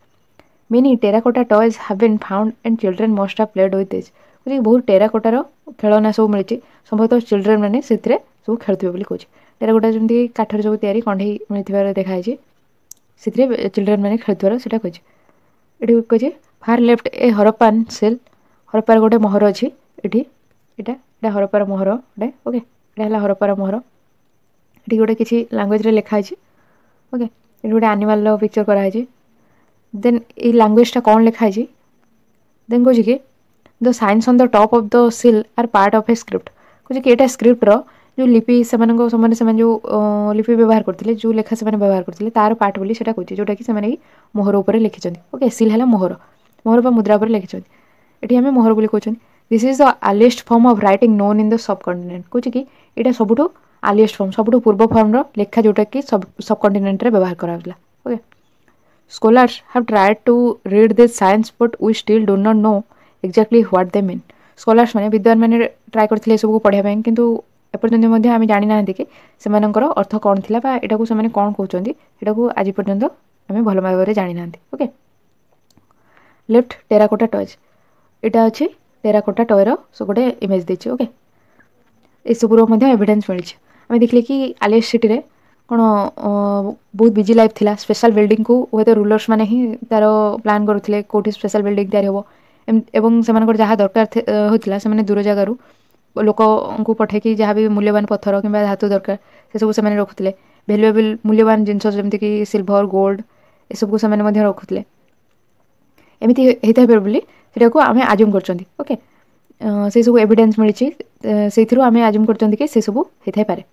many terracotta toys have been found and children must have played with this बहुत टेराकोटार खेलना सब मिली संभवतः चिल्ड्रेन मैंने से सब खेलुवे बोली कहूँ टेराकोटा जमी काठर सब तैयारी कंढे मिलती देखाई से चिल्ड्रेन मैंने खेलुवर से कहूँ कहे फार लेफ्ट ए हरप्पान सेल हरप्पार गोटे मोहर अच्छी ये हरप्पार मोहर गोटे ओके ये हरप्पार मोहर ये गोटे किसी लांगुएज लिखाई ओके ये गोटे एनिमल पिक्चर कराई देन ये लांगुएजटा कौन लिखाई देन कहूँ कि the signs on the top of the seal are part of a script कुछ कि एटा स्क्रिप्ट रो जो लिपि सेमानक समान से जो लिपि व्यवहार करथिले जो लेखा से व्यवहार करथिले तार पार्ट बोली सेटा कहूची जोटा कि से मोहर ऊपर लिखिचंती ओके सील हैला मोहर बा मुद्रा ऊपर लिखिचंती एठी हमें मोहर बोली कहउचंती this is the earliest form of writing known in the subcontinent कहूची कि एटा सबुठो अर्लीस्ट फॉर्म सबुठो पूर्व फॉर्म रो लेखा जोटा कि सबकॉन्टिनेंट रे व्यवहार कराउला okay scholars have tried to read this science but we still do not know exactly what they mean scholars माने विद्वान माने ट्राई करथिले सब को पढिया पय किंतु एपर्यंत मध्ये आमे जानि ना कि सेमानकर अर्थ कोन थिला बा एटा को से माने कोन कहउचंदी एटा को आज पर्यंत आमे भलो भाबरे जानि ना ओके लेफ्ट टेराकोटा टॉयज एटा अछि टेराकोटा टॉयर सो गोटे इमेज देछि ओके ए सबरो मध्ये एविडेंस मिलछि आमे देखले कि आलिस सिटी रे कोन बहुत बिजी लाइफ थिला स्पेशल बिल्डिंग को होय तो रूलर्स माने ही तारो प्लान करूथिले कोठी स्पेशल बिल्डिंग तयार होबो एवं सेमानकर जहाँ दरकार होतिला से माने दूर जगारू लोक को पठे कि जहाँ भी मूल्यवान पत्थर कि धातु दरकार से सब से रखुले भैल्युएबल मूल्यवान जिनस जमती कि सिल्वर गोल्ड एसबू से रखुले एमती होता है बोली सेटा आम आजुम कर ओके से सब एविडेंस मिली से आम आजुम कर सब होता पारे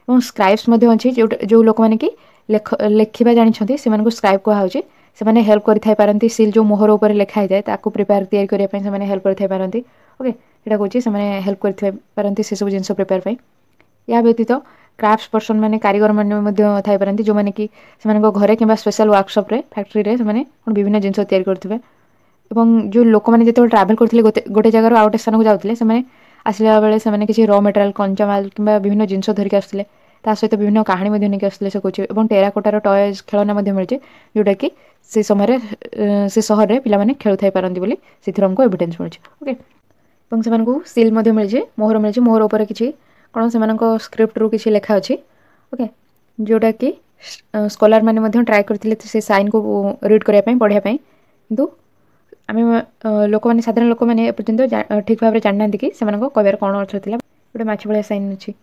और स्क्राइब्स अच्छे जो लोक मैंने कि लेखा जानते से स्क्राइब कहुचे से हेल्प करते सिल जो मोहर उपर लिखाई जाए प्रिपेयर या हेल्प करते ओके यहाँ कहे से हेल्प करते से सब जिन प्रिपेयर या व्यतीत क्राफ्ट पर्सन मैंने कारीगर मैंने जो मैंने कि घरे कि स्पेशल वर्कशॉप रे फैक्ट्री रे से विभिन्न जिन करेंगे जो लोक मैंने जो ट्रावेल करते गोटे जगार आउ गोटे स्थान को जाते हैं आसला बेले से किसी र मेटेरियल कंचामाल कि विभिन्न जिन धरिक आसते सहित विभिन्न कहानी नहीं आसते से कहे टेराकोटार टॉयज खेलना मिले जोटा कि से समय से सहर में पिला खेलुई पारती बोली से आमको एविडेंस मिले ओके से सिल मिले मोहर उपर किसी कौन से स्क्रिप्ट रू किसी लिखा अच्छी ओके जोटा कि स्कॉलर मैंने ट्राए करते से साइन को रीड करने पढ़ाई किंतु आम लोक मैंने साधारण लोक मैंने एपर्यंत ठीक भाव में जाना कि कहबार कौन अर्थ था गोटे माछ भाया साइन अच्छी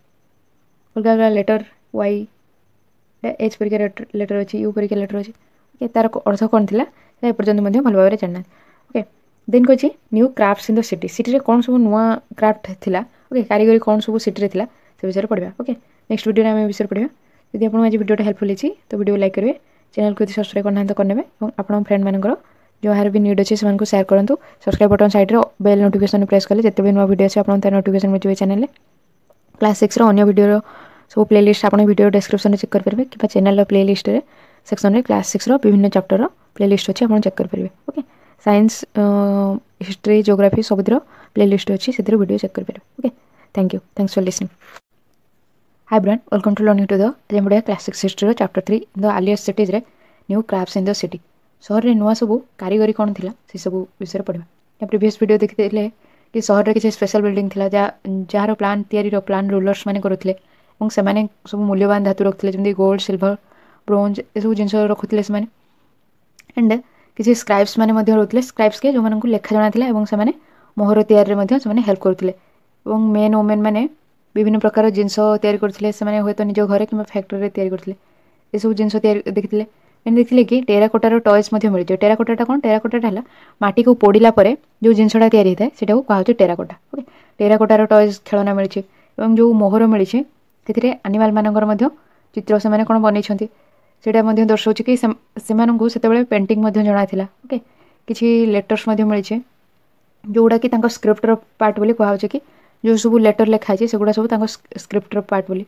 अलग अलग लेटर वाई एच परिका लेटर अच्छी यू परिका लेटर अच्छी तार अर्थ कौन थी एपर्यंत भल भाव में जाना ओके देन कहे new crafts in the city कौन सब नुआ क्राफ्ट थिला ओके कारीगरी कौन सब सिटी थिला से विषय पढ़ा ओके नेक्स्ट वीडियो में विषय पढ़ा यदि आपको आज वीडियो हेल्पफुल होती तो वीडियो लाइक करेंगे चैनल को सब्सक्राइब करना तो करने और आप फ्रेंड मानकर जो यार भी नीड अच्छे से सेयार करूँ सब्सक्राइब बटन साइड रे बेल नोटिफिकेशन प्रेस कले जिते भी नुआ वीडियो अच्छे आप नोटिफिकेशन मिले चैनल क्लास 6 अन्य वीडियो सब प्लेलिस्ट आप वीडियो डिस्क्रिप्शन चेक करेंगे कि चैनल प्लेलिस्ट सेक्शन में क्लास 6 विभिन्न चैप्टर प्लेलिस्ट अच्छी आप चेक करेंगे ओके साइंस हिस्ट्री जियोग्राफी सबुद्र प्लेलिस्ट अच्छी से वीडियो चेक करेंगे okay thanks for listening hi brand welcome to learning to the बढ़िया class 6 history chapter 3 the earliest cities रे new crafts in the city सहर में नुआ सब कारीगरी कौन थी से सब विषय पढ़ा या प्रीवियस वीडियो देखते कि सहर में किसी स्पेशल बिल्डिंग थी जार प्लान या प्लान रूलर्स मैंने करुले सब मूल्यवान धातु रखुले जमी गोल्ड सिल्वर ब्रोंज ये सब जिन रखुले से एंड किसी स्क्राइब्स मैंने रोते स्क्राइब्स के जो लेखा जना था मोहर तैयारी में हेल्प करुले मेन वोमेन मैंने विभिन्न प्रकार जिनस करते हूँ तो निज घर कि फैक्ट्री करते ये सब जिन देखते देखिए कि टेराकोटार टॉयज मिले टेराकोटा कौन टेराकोटा है माटी को पोड़ा पर जो जिनसा तैयारी होता है से कहुचे टेराकोटा ओके टेराकोटार टॉयज खेलना मिली जो मोहर मिली एनिमल मानकर चित्र से कौन बनई से दर्शाऊँ कि से पेंटिंग जना ओके किसी लेटर्स मिली जोड़ा कि स्क्रिप्टर पार्ट बोली कहुचे कि जो सब लेटर लिखाई से गुड़ा सब स्क्रिप्टर पार्ट बोली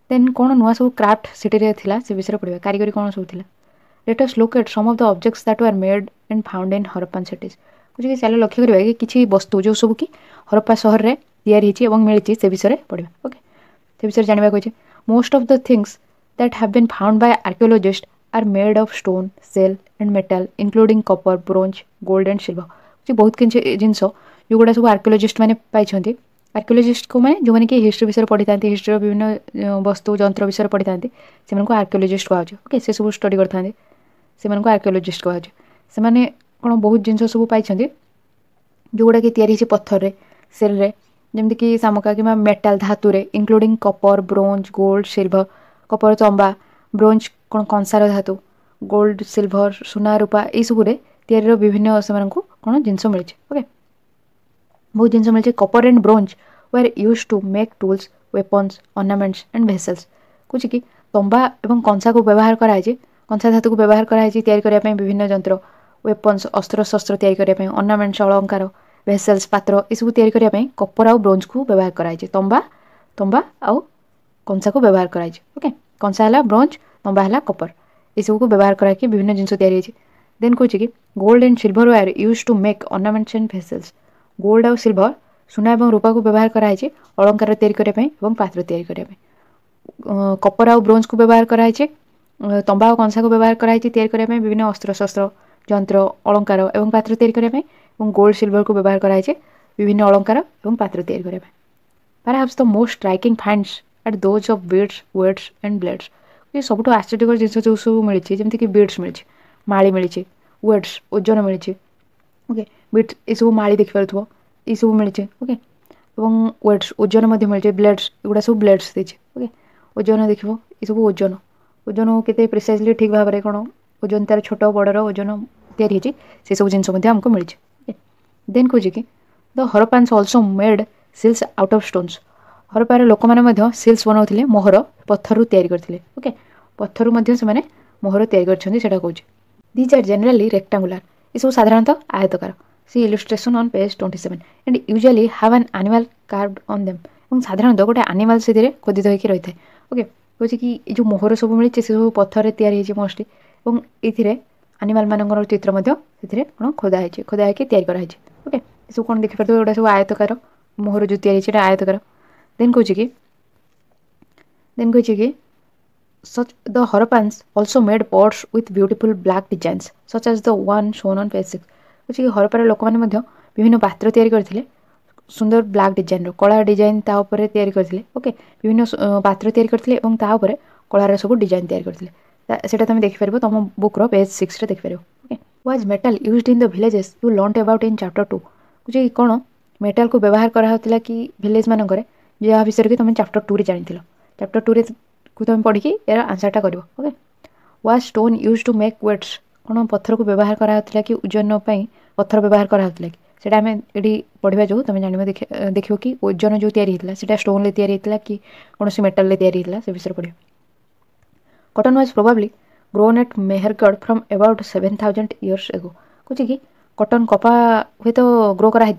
देन कौन नुआ सब क्राफ्ट सिटी थिला से विषय पढ़ा कारीगरी कौन सब थिला let us look at some of the objects that were made and found in Harappan cities कुछ चलो लक्ष्य करिबा कि किछि वस्तु जो सब कि हरप्पा शहर रे तैयारी हिची एवं मिलिची से विषय पढ़ा ओके से विषय जानबा कहिचे most of the things that have been found by archaeologists are made of stone shell and metal including copper bronze gold and silver बहुत किसी जिनस जो गुड़ा सब आर्कियोलॉजिस्ट मैंने पाई आर्कियोलॉजिस्ट को मैंने जो मैंने कि हिस्ट्री विषय पढ़ी था हिस्ट्री विभिन्न वस्तु जंत्र विषय पढ़ी था से आर्कियोलॉजिस्ट कहुचे ओके से सब स्टडी करते से आर्कियोलॉजिस्ट कहुचे से कौन बहुत जिन सब पाई जो गुड़ा कि तैयारी पत्थर रे सेल रे जमती कि शामुका कि मेटाल धातु रे including copper bronze gold silver copper Chamba bronze कौन कंसार धातु गोल्ड सिल्वर सुना रूपा ये सब तैयारी विभिन्न से कौन जिनस मिली ओके बहुत जिन मिले copper and bronze were used to make tools weapons ornaments and vessels कुछ कि तंबा एवं कंसा को व्यवहार कराई कंसा धातु को व्यवहार कराई तैयारी करने विभिन्न जंत्र वेपन्स अस्त्र शस्त्र तैयारी करने ऑर्नामेंट्स अलंकार भेसल्स पात्र ये सब तैयारी करने कॉपर आउ ब्रोंज को व्यवहार कराई तंबा आउ कंसा को व्यवहार कराई ओके कंसा है ब्रोंज तंबा है कॉपर ये सब को व्यवहार कराई विभिन्न जिन तैयारी देन कहे कि gold and silver were used to make ornaments and vessels gold आउ सिल्वर सुना और रूपा को व्यवहार कराई अलंकार तैयारी करने पात्र तैयारी करने कॉपर आउ ब्रोंज को व्यवहार कराई तंबा और कंसा को व्यवहार कराई तैयारी करने विभिन्न अस्त्र शस्त्र जंत्र अलंकार और पात्र तैयारी करने गोल्ड सिल्वर को व्यवहार कराई विभिन्न अलंकार और पात्र तैयारी करने perhaps the most striking finds at those of beads weights and blades ये सब आश्चर्यकर जिन जो सब मिली जमीक बीड्स मिली माली मिली वेट्स ओजन मिली ओके बीट्स ये सब माली देखिपे ये सब मिली ओके वेट्स ओजन मिली ब्लेड्स एगुड़ा सब ब्लेड्स देखे ओके ओजन देख ये सब ओजन ओजन के प्रिसाइजली ठीक भाव में कौन ओजन तार छोट बड़र ओजन तैयारी से सब जिन आमको मिली। देन कहे कि the Harappans also made seals out of stones. हरप्पार लोक मैंने सिल्स बनाते मोहर पत्थर तैयारी करते। ओके पत्थर से मोहर तैयारी करछा कौच। दीज आर जेनराली रेक्टांगुलर ये सब साधारणतः आयतकार। See illustration on page 27 and usually have an animal carved on them. साधारणतः गोटे एनिमल से खोदित होकर रही है। ओके कहे कि जो मोहर सब मिली से सब पत्थर तैयारी मोस्टली और ये एनिमल मानकर चित्र कौन खोदा तैयारी कराई। ओके सब कौन देखिए गोटे सब आयतकार मोहर जो तैयारी आयतकार। देन कहे कि such the Harappans also made pots with beautiful black designs such as the one shown on page 6। कुछ हरप्पार लोक मैंने विभिन्न पात्र तैयारी करथिले सुंदर ब्लैक डिजाइन रो कला डिजाइन ता ऊपर तैयारी करथिले। ओके विभिन्न पात्र तैयारी करथिले एवं ता ऊपर कलार सब डिजाइन तैयारी करथिले। सेटा तुम देखि परबो तुम बुक रो पेज 6 रे देखि परबो। Okay was metal used in the villages you learned about in chapter 2। कुछ कोन मेटल को व्यवहार करा होतिला कि विलेज मानकरे जे विषय कि तुम चैप्टर 2 रे जानिथिलो। चैप्टर 2 रे को तुम पढ़ी यार आंसरटा कर। Okay was stone use to make weights कौन पत्थर को व्यवहार करा कि ओजन पत्थर व्यवहार करा कि सेटा आम ये पढ़ा जो तुम जान देख कि ओजन जो या स्टोन ले या कि कौन मेटाल या से विषय पढ़। Cotton was probably grown at Mehrgarh from about 7000 years ago. कहे कि कॉटन कपा हे तो ग्रो करा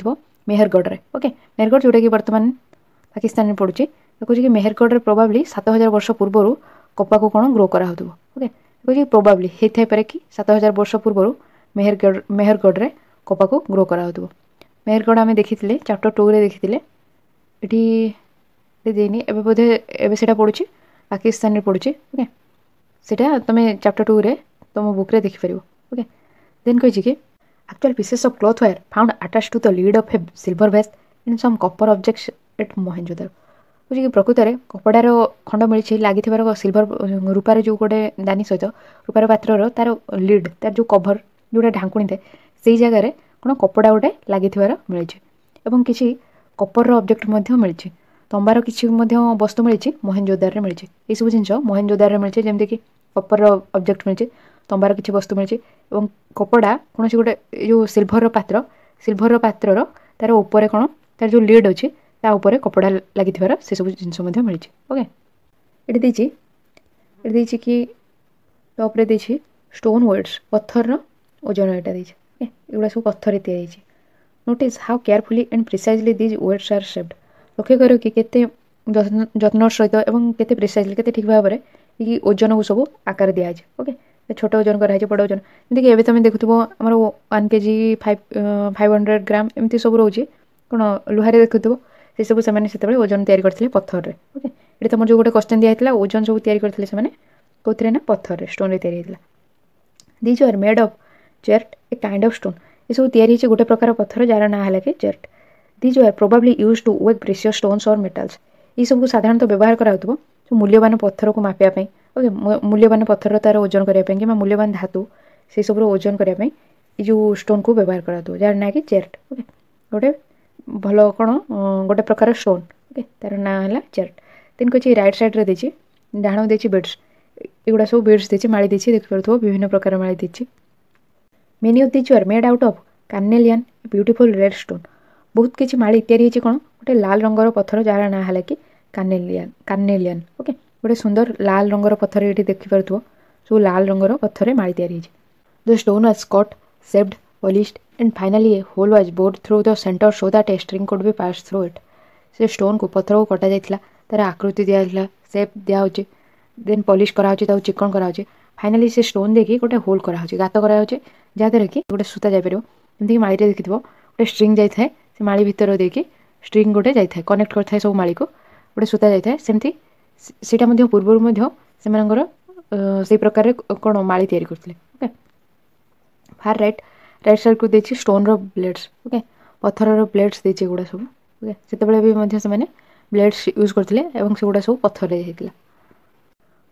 मेहरगढ़ रे। ओके मेहरगढ़ जोटा कि बर्तमान पाकिस्तान में पड़ुचे कहे कि मेहरगढ़ रे प्रोबेबली 7000 वर्ष पूर्व कपा को कौन ग्रो करा होतबो। ओके कहे प्रोबेबली हेथाय पारे कि 7000 वर्ष पूर्व मेहरगढ़ रे कपा को ग्रो करा होतबो। मेहरगढ़ आमे देखिथिले चैप्टर 2 रे देखिथिले एठी देनी एबे बोधे एबे सेटा पड़ुचे पाकिस्तान रे पड़ुचे। ओके सेटा तमे चैप्टर 2 रे तुम बुक रे देखि परिबो। ओके देन कहि कि actual pieces of cloth were found attached to the lid of a silver vase in some copper objects at Mohenjo-daro। बुझे कि प्रकृत में कपड़ार खंड मिली लगी सिल्वर रूपार जो गोटे दानी सहित रूपार पात्र तार लिड तार जो कभर जोटा ढांकुणी थाए से जगार कौन कपड़ा गोटे लगी मिली किसी कपर ऑब्जेक्ट मिली तंबार किसी वस्तु मिली मोहेंजोदारो मिली ये सब जिन मोहेंजोदारो मिली जमी कि कपर ऑब्जेक्ट मिली तंबार किसी वस्तु मिली कपड़ा कौन गोटे जो सिल्वर पात्र तार ऊपर कौन तार जो लिड अच्छी ता ऊपर कपड़ा लगी से सब जिनस मिली। ओके ये देती कि टॉप रे देछि स्टोन वेट्स पत्थर ओजन यहाँ एगुड़ा सब पत्थर तैयारी। Notice how carefully and precisely these weights are shaped. लक्ष्य कर कि केते जत्न सहित एवं केते प्रिसाइजली केते ठीक भाव में ओजन को सब आकार दिया। ओके छोट ओजन कराई बड़ ओजन जमीक एवं तुम देखुव आम 1 kg 500 ग्राम एमती सब रोचे कौन लुहारे देखुव से सब से ओजन तैयारी करते पत्थर रे। ओके ये तुम जो गोटे क्वेश्चन दिया ओजन सब तैयारी करते कौन ना पत्थर स्टोन रे तैयारी। These are made of chert a kind of stone ये सब तैयारी गोटे प्रकार पत्थर जार ना है कि chert. These are probably use to weigh precious stones और मेटल्स ये सब साधारणतः व्यवहार कराउथबो जो मूल्यवान पत्थर को मापिया। ओके मूल्यवान पत्थर तार ओजन करने कि मूल्यवान धातु से सब ओजन करने जो स्टोन को व्यवहार कराउथबो जार ना कि चेर्ट। ओके गोटे भल कौन गोटे प्रकार स्टोन। ओके तार ना है चेर्ट। देन कहे राइट साइड रे देछि डाण देछि बेड्स एगुड़ा सब बेड्स देछि माली देछि देखि परथबो विभिन्न प्रकार माली देछि। Many of these are made out of carnelian beautiful red stone बहुत किछि माली तैयारी होछि कोन गोटे लाल रंगर पत्थर जार ना है कि कार्नेलियन। ओके गोटे सुंदर लाल रंगर पत्थर ये देखि परथबो सब लाल रंगर पत्थर माली तैयारी होछि। The stone was cut shaped polished and finally a hole was bored through the center so that a string could be passed through it। से स्टोन को पत्थर को कटा जाइथिला तार आकृति दिया जाइथिला शेप दिया होछि देन पॉलिश करा होछि ताऊ चिकन करा होछि फाइनली से स्टोन देखि गोटे होल करा होछि गात करा होछि जा द्वारा कि गोटे सूता जाय परिबो एमति कि माळी रे देखिथिबो गोटे स्ट्रिंग जाय थाए से माळी भीतर देखि स्ट्रिंग गोटे जाय थाए कनेक्ट कर थाए सब माळी को गोटे सूता जाय थाए सेमति सेटा मध्ये पूर्वरु मध्ये सेमानकर से प्रकार कोन माळी तयारी करथिले। ओके फार राइट साइड को देखिए स्टोन रो ब्लेड्स। ओके पत्थर रो ब्लेड्स देखिए गुड़ा सब। ओके सेतबेले भी मध्य से माने ब्लेड्स यूज करथिले एवं से गुड़ा सब पत्थर रे हेतिला।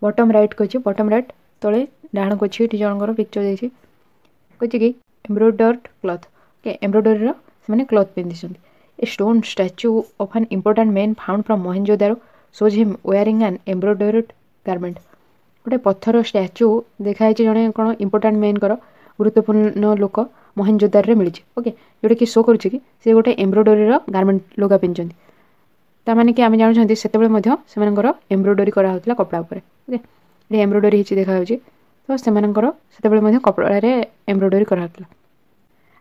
बॉटम राइट कछि बॉटम राइट तळे डाण कछि एटी जनकर पिक्चर देखि कछि कि एम्ब्रॉयडर्ड क्लॉथ। ओके एम्ब्रॉयडरी रो से माने क्लॉथ पिंदिसंती। A stone statue of an important man found from Mohenjodaro shows him wearing an embroidered garment। गोटे पत्थर स्टाच्यू देखाई जड़े कौन इंपोर्टाट मेन कर गुरुत्वपूर्ण लोक मोहनजोदार मिली ओके जोटा कि शो करुच्ची कि से गोटे एम्ब्रोडरी गार्मेंट लुगा पिंधि ताने कि आम जानते से एम्ब्रोडरी कराला कपड़ा उपर ओके ये एम्ब्रोडरी देखा तो से कपड़े एम्ब्रोडरी कराला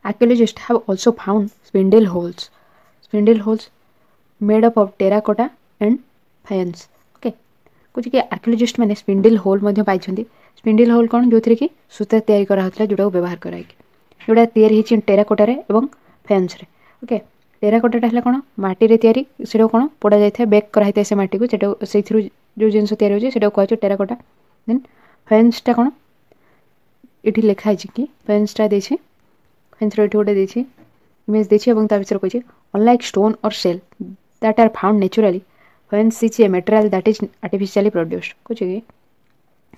archaeologist have also found spindle holes made up of terracotta and फायंस okay कुछ कि आर्कियोलॉजिस्ट मैंने स्पिंडल होल पाई स्पिंडल होल कौन जो थी कि सूता तैयारी कराला जोटा व्यवहार कराई जोटा या टेराकोटार और फैंस ओके टेराकोटा है कौन माटी तैयारी से कौन पोड़ा जाए बेक कराई से माटी को से जो जिन तैयारी होता कह टेराकोटा देन फैंसटा कौन ये लिखाई कि फैंसटा देछे फैंस ये गोटे देछे इमेज देछे और विषय कही अनलाइक स्टोन और shell that are found naturally faience is a material that is artificially produced कुछ कि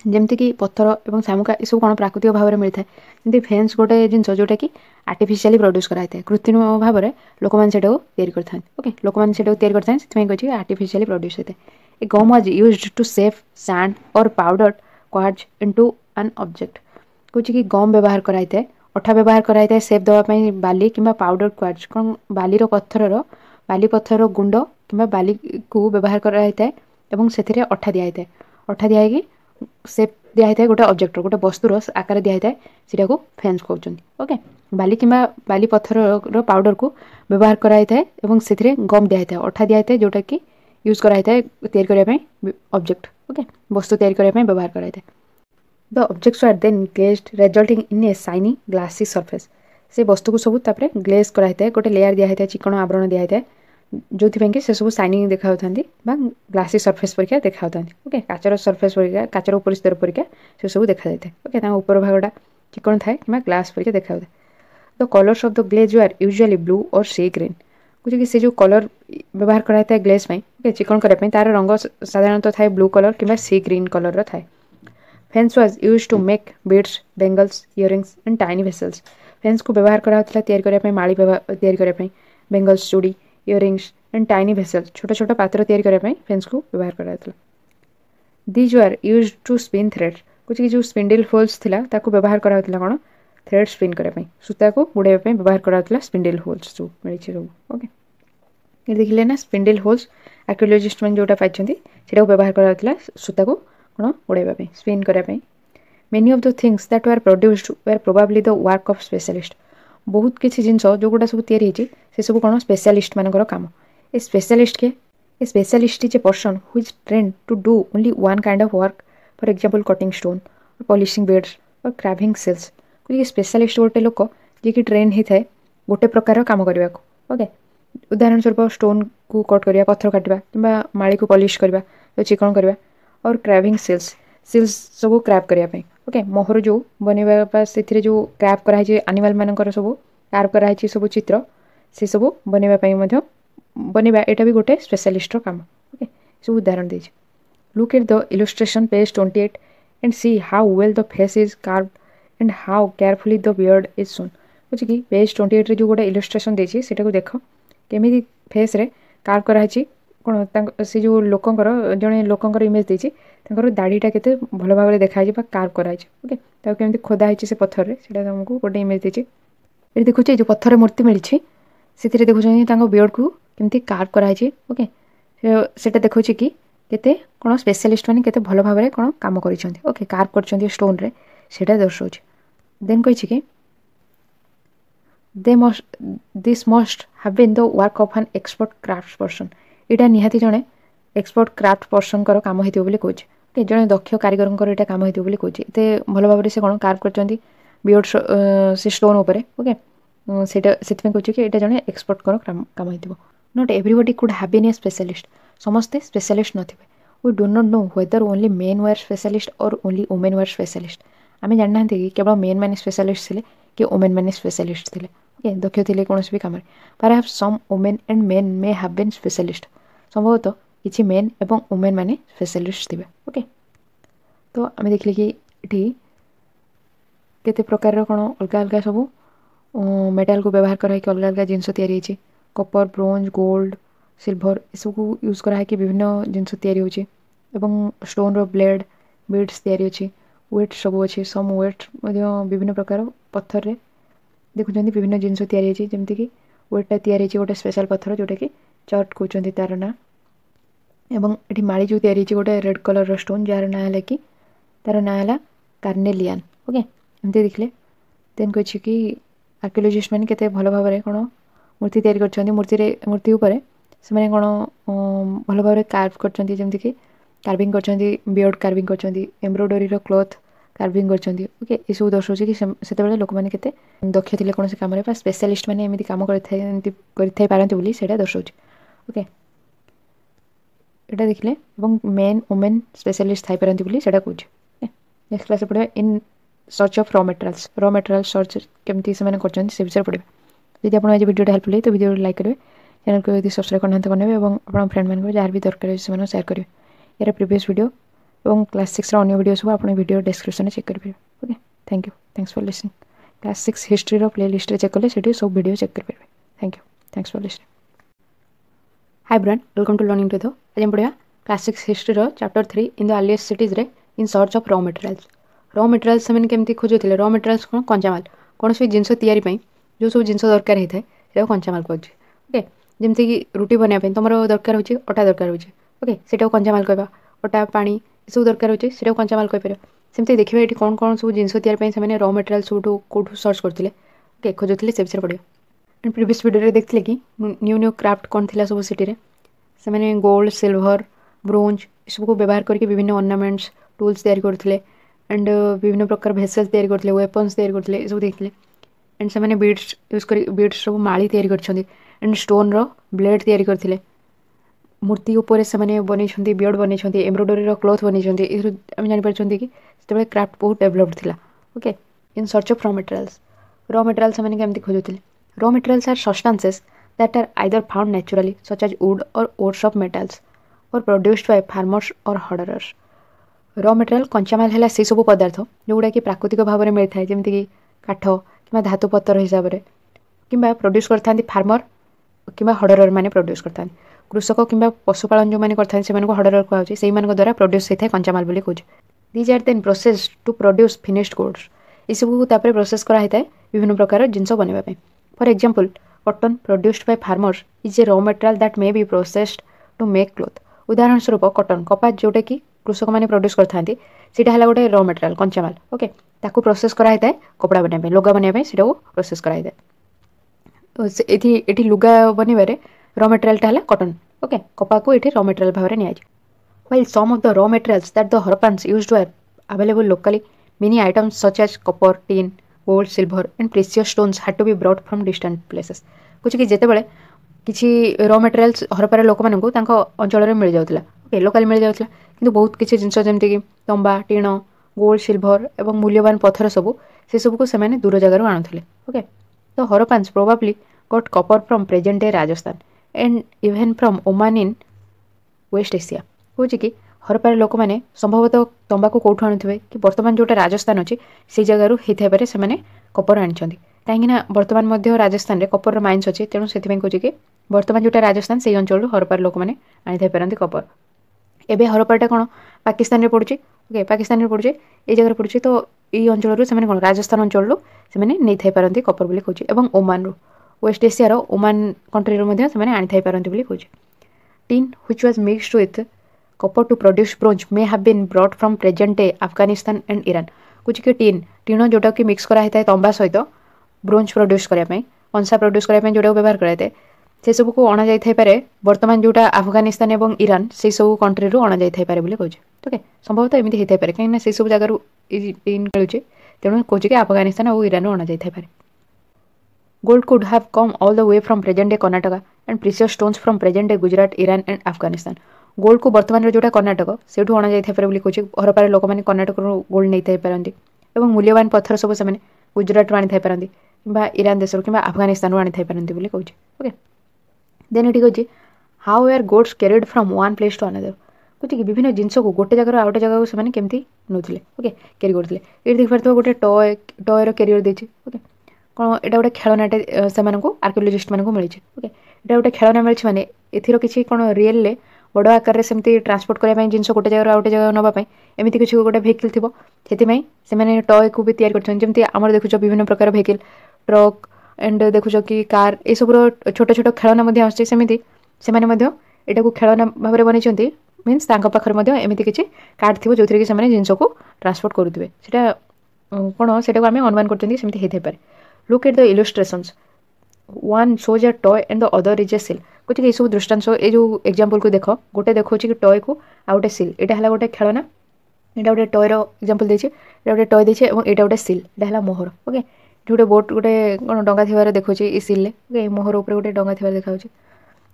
जमती कि पत्थर और शामुका ये सब कौन प्राकृतिक भाव में मिलता है जमी फेन्स गोटे जिनस जोटा कि आर्टिफिशियली प्रोड्यूस कराई कृत्रिम भाव में लोक मैंने तैयारी करते ओके लोक मैंने तैयारी करते कही आर्टिफिशियली प्रोड्यूस होता है a gum was used to shape sand और powder quartz into an object कुछ कि गम व्यवहार कराई अठा व्यवहार कराई सेव देवाई बाली कि पाउडर क्वार्ट्ज कौन बाली पत्थर गुंड कि बाली को व्यवहार कराई से अठा दिखाई अठा दिखाई सेप दिखाई गोटे ऑब्जेक्ट गोटे वस्तुर आकार दिखाई से फेन्स कहते ओके बाली कि बाली पत्थर पाउडर को व्यवहार कराई से गम दिखाई अठा दिखाई जोटा कि यूज कराई तैयारी ऑब्जेक्ट ओके वस्तु तैयारी करने व्यवहार कराई the objects are then glazed resulting in a shiny glassy surface से वस्तु को सब ग्लेज कराई गोटे लेयर दिखाई चिकण आवरण दिखाई जो कि से सब शाइनिंग देखा ग्लासी सरफेस परीक्षा देखा ओके काचर सरफेस परीक्षा काचर ऊपर स्तर परीक्षा से सब देखा जाए ओके ऊपर भागटा चिकन थाए कि ग्लास परीक्षा देखा the colours of the glaze are usually blue और सी ग्रीन कुछ कि से जो कलर व्यवहार कराई ग्लेज ओके चिकन करने तार रंग साधारणतः थाए ब्लू कलर कि सी ग्रीन कलर थाए faience was use to make beads bangles earrings and tiny vessels faience को व्यवहार कराई माड़ी तैयारी करने बेंगल्स चूड़ी इयरिंग्स एंड टाइनी वेसल्स छोटा छोटा पात्र तैयारी करने फेन्स को व्यवहार कराई these are use to spin thread कुछ कि जो स्पिंडल होल्स थिला ताको व्यवहार कराउतला कौन थ्रेड स्पिन करने सूता को बुड़ाइबा व्यवहार कराउतला स्पिंडल होल्स जो मिली सब ओके ये देखिले ना स्पिंडल होल्स आर्कियोलॉजिस्ट मैंने जोटा पाई से व्यवहार कराउतला सूता को कौन बुड़ाइबा स्पिन करने many of the things that were produced were probably the work of specialist बहुत किसी जिनस जो गुड़ा सब तैयारी से सब कौन स्पेशलिस्ट मानकर काम ए स्पेशलिस्ट के a specialist is a person who is train to do only one kind of work for example cutting stone और पॉलिशिंग बेड्स और क्राविंग सेल्स कुछ स्पेशलिस्ट गोटे लोक जी कि ट्रेन होता है गोटे प्रकार काम करने को ओके उदाहरण स्वरूप स्टोन को कट करवा पत्थर काटा कि माड़ी को पॉलिश करवा चिकन करवा और क्राविंग सेल्स सब क्रैप करने ओके मोहर जो बनवा से जो क्रैप कराई एनिमल मानकर सब कार्व कराई सब चित्र से सब बनवा बनवा यहाँ भी गोटे स्पेशलिस्ट काम ओके सब उदाहरण दे look at the illustration page 28 and see how well the face is carve and how carefully the beard is shown बुझे कि पेज 28 जो गोटे इलस्ट्रेशन देसी को देख केमी फेस रे कार्व कराई कौन से जो लोकंर जड़े लोकंर इमेज देती दाढ़ीटा के भल भाव में देखाई कार्व कराई ओके केमी खोदा से पत्थर से तुमको गोटे इमेज देती ये देखुचे जो पत्थर मूर्ति मिली से देखुं बियर्ड को केमती कार्व कराई ओके सेटा देखा कि केते कौन स्पेशलिस्ट मैंने केते भल भाव में कौन काम ओके कार्व कर स्टोन रे सेटा दर्शाऊ देन कही कि this must have been the work of an expert craft person यहाँ निहाती जड़े एक्सपर्ट क्राफ्ट पर्सन काम होती बोली कहे ओके जड़े दक्ष कारीगर यहाँ काम होती बोली कहे ये भल भाव में से कौन कार्व कर बियर्ड से स्टोन उपर ओके से कहूँ कि यहाँ जड़े एक्सपर्ट काम हो not everybody could have been a specialist समस्ते स्पेशलिस्ट नथिबे we do not know whether only men were specialist और ओनली वुमेन वर स्पेशलिस्ट आम जानना कि केवल मेन मैंने स्पेशलिस्ट थे कि वुमेन मैंने स्पेशलिस्ट थे ओके दक्ष थे कौन भी कम perhaps some women and men may have been specialist संभवतः किसी मेन एवं वुमेन मैंने स्पेशलिस्ट थे ओके तो आम देखिले कि ये केते प्रकार कौन अलग अलग सब मेटाल को व्यवहार कराई अलग अलग जिनस तैयारी कपर ब्रोंज गोल्ड सिल्वर ये सब यूज कराई विभिन्न जिनस तैयारी होची एवं स्टोन रो ब्लेड बीड्स तैयारी अच्छी वेट सब अच्छी सम वेट विभिन्न प्रकार पत्थर रे देखुं विभिन्न जिनस तैयारी जमीक वेटा तैयारी गोटे स्पेशल पत्थर जोटा कि चट कहते तार ना एवं ये माड़ी जो तैयारी गोटे रेड कलर स्टोन जार ना है कि तार ना है कार्नेलियन ओके एमती देखले देन कही कि आर्कियोलॉजिस्ट मैंने केते भल भाव कौन मूर्ति तैयारी कर मूर्ति उपर से कौन भल भाव कार्व करमती कार्विंग कर बियर्ड कार्विंग कर एम्ब्रोडरी क्लॉथ कार्विंग कर ओके ये सब दर्शाऊँ कि से लोक मैंने केते दक्ष थे कौन कम स्पेशलिस्ट मैंने एमती कम करते से दर्शाऊँ ओके यहाँ देखले मेन वुमेन स्पेशलिस्ट थी पारती से कौच नेक्स्ट क्लास पढ़ा इन search of raw material search केमती से कर विषय पढ़ा यदि आप वीडियो हेल्पफुल है तो वीडियो लाइक करेंगे चैनल को यदि सब्सक्राइब करना करने और अपना फ्रेंड मान जहाँ भी दरकार है शेयर करेंगे यार प्रीवियस वीडियो और क्लास 6 अन्य वीडियो सब आप वीडियो डिस्क्रिप्शन में चेक करेंगे okay thanks for listening class 6 history playlist check कले से सब वीडियो चेक करेंगे thanks for listening hi brand welcome to learning to आज हम पढ़ा class 6 history chapter 3 in the earliest cities रे in search of raw materials से केमती खोजुले रॉ मटेरियल्स कौन कंचामाल कौन सी जिनस तैयारी जो सब जिन दरकार होता है कंचामाल कहूँ ओके जमती कि रुटी बनाया तुम दरकार हो अटा दरकार होके से कंचामाल कहवा अटा पानी ये सब दरकार होचे से कंचामाल कहीपर सेमती देखिए ये कौन कौन सब जिन तैयारी से रॉ मटेरियल सब कौटू सर्च करते ओके खोजुले से विषय पढ़ा प्रीवियस वीडियो देखते कि न्यू क्राफ्ट कौन थी सब सिटी से गोल्ड सिल्वर ब्रोंज सबको व्यवहार करके विभिन्न ऑर्नामेंट्स टूल्स तैयारी करते एंड विभिन्न प्रकार भेसल्स तैयारी करते वेपन्स तैयारी करते सब देखते एंड से बीड्स यूज कर बीड्स सब माली तैयारी कर एंड स्टोन रो ब्लेड तैयारी करते मूर्ति उपर से बन बियर्ड बन एम्ब्रोडरी क्लॉथ बन आम जापर कि क्राफ्ट बहुत डेभलप्ड थिला okay in search of raw materials से केमती खोजुले raw materials are substances that are either found naturally such as wood और ओर्स ऑफ मेटल्स और प्रोड्यूस्ड बाय फार्मर्स और हर्डरर्स रॉ मटेरियल कंचामाल है से सब पदार्थ जोगुड़ा कि प्राकृतिक भाव में मिलता है जमीक काठ कि धातु पत्थर हिसाब से कि प्रोड्यूस करता फार्मर कि हर्डरर मैंने प्रोड्यूस करता कृषक कि पशुपालन जो मैंने करते हर्डरर कहूँ से द्वारा प्रोड्यूस होता है कंचामाल बोली कहूँ these are then process to produce finished goods ये सब प्रोसेस कराई है विभिन्न प्रकार जिनस बनवाई for example cotton produced by farmers is a raw material that may be processed to make cloth उदाहरण स्वरूप कॉटन कपास जोटा कि कृषक मैंने प्रोड्यूस करते है गोटे रॉ मटेरियल कंचामाल ओके ताकू प्रोसेस कराई है कपड़ा बनवाई लुगा बनवाई से प्रोसेस कराई ये लुगा बनवार रॉ मटेरियल है कॉटन ओके कपा को ये रॉ मटेरियल भाव में while some of the raw materials that the Harappans used were available locally, many items such as copper, tin, gold, silver and precious stones had to be brought from distant places. कुछ कि जेतेबेले किछि raw materials हरप्पार लोक मानकु तांको अंचल रे मिल जाउतला okay local मिल जाउतला किंतु बहुत किछि जिंस जेमति कि तंबा टीण गोल्ड सिल्वर एवं मूल्यवान पत्थर सब से सब को से माने दूर जगार आणुथले ओके तो Harappans probably got copper from present day Rajasthan and even from Oman in West Asia कौच कि हरप्पार लोक मैंने संभवतः तंबा को कौटू आणुवे कि बर्तमान जोटा राजस्थान अच्छी से जगार होते से कपर आनी कहीं बर्तमान राजस्थान में कपर माइन्स अच्छे तेणु से कौच कि बर्तमान जोटा राजस्थान से अंचल हरप्पार लोक मैंने आनी पारती कपर एवं हरप्पाटा कौन पाकिस्तान में पड़ुଛି ओके पाकिस्तान में पड़ुଛି ये जगह पड़ुଛି तो ये अंचल से कौन राजस्थान अंचल से नहीं पारती कपर बोली कहूँ और ओमान रू वेस्ट एशियार ओमान कंट्री से आनी पारती बोली कहूँ tin which was mixed with copper to produce bronze may have been brought from present day Afghanistan and Iran कुछ कि टीन जोटा कि मिक्स करा है तंबा सहित ब्रोंज प्रोड्यूस करने कंसा प्रोड्यूस करने जोटा व्यवहार कराए से सब को अणा जाए बर्तमान जोटा अफगानिस्तान और ईरान से सब कंट्री अणा जाए बोली कहूँ ओके संभवतः एमती होता है कहीं से सब जगार टीन खेलुचे तेणु कहूँ कि अफगानिस्तान और ईरान अणा जाए gold could have come all the way from present day Karnataka and precious stones from present day Gujarat Iran and Afghanistan gold को बर्तमान जोटा कर्नाटक से अणा जाए कहूँ हरप्पार लोक मैंने कर्नाटक गोल्ड नहीं पारती और मूल्यवान पत्थर सब से गुजरात आनी पारती कि ईरान देश कि अफगानिस्तान आनी पारती बोली कहूँ ओके देन ये कहूँ how are goods carried from one place to another कहूँ कि विभिन्न जिनस को गोटे जगह आउ गोटे जगह से केमती नौले ओके कैरी करते ये देखिए गोटे टॉयर कैरियर देती ओके कौन यहाँ गोटे खेलनाटे से आर्कियोलॉजिस्ट मानक मिली ओके यहाँ गोटे खेलना मिली माने एथिर किसी कौन रियल बड़ आकार सेमती ट्रांसपोर्ट करने जिन गोटे जगह गोटे जगह नापी एमती किसी गोटे भेहिकल थी से टय को भी तैयार करमती आम देखुच विभिन्न प्रकार भेहिकल ट्रक एंड देखुच कि कार ये सब छोट छोट खेलना आसमती यहाँ को खेलना भाव में बनई मीन्स पाखे एमती किसी कार्ड थी जो थी जिनस को ट्रांसपोर्ट करुवे कौन से आम अनुमान कर look at the illustrations one shows a toy and the other is a सिल कुछ ये सब दृष्टांश ये जो एग्जांपल को देख गोटे देखा कि टॉय को आ गोटे सिल यहाँ है गोटे खेलना यहाँ गोटे टॉयर एग्जांपल देछि गोटे टॉय देछि और यहाँ गोटे सिल यहाँ है मोहर ओके गोटे बोट गोटे कौन डंगा थी देखुचे सिल ओके मोहर उपर गोटे डंगा थी देखा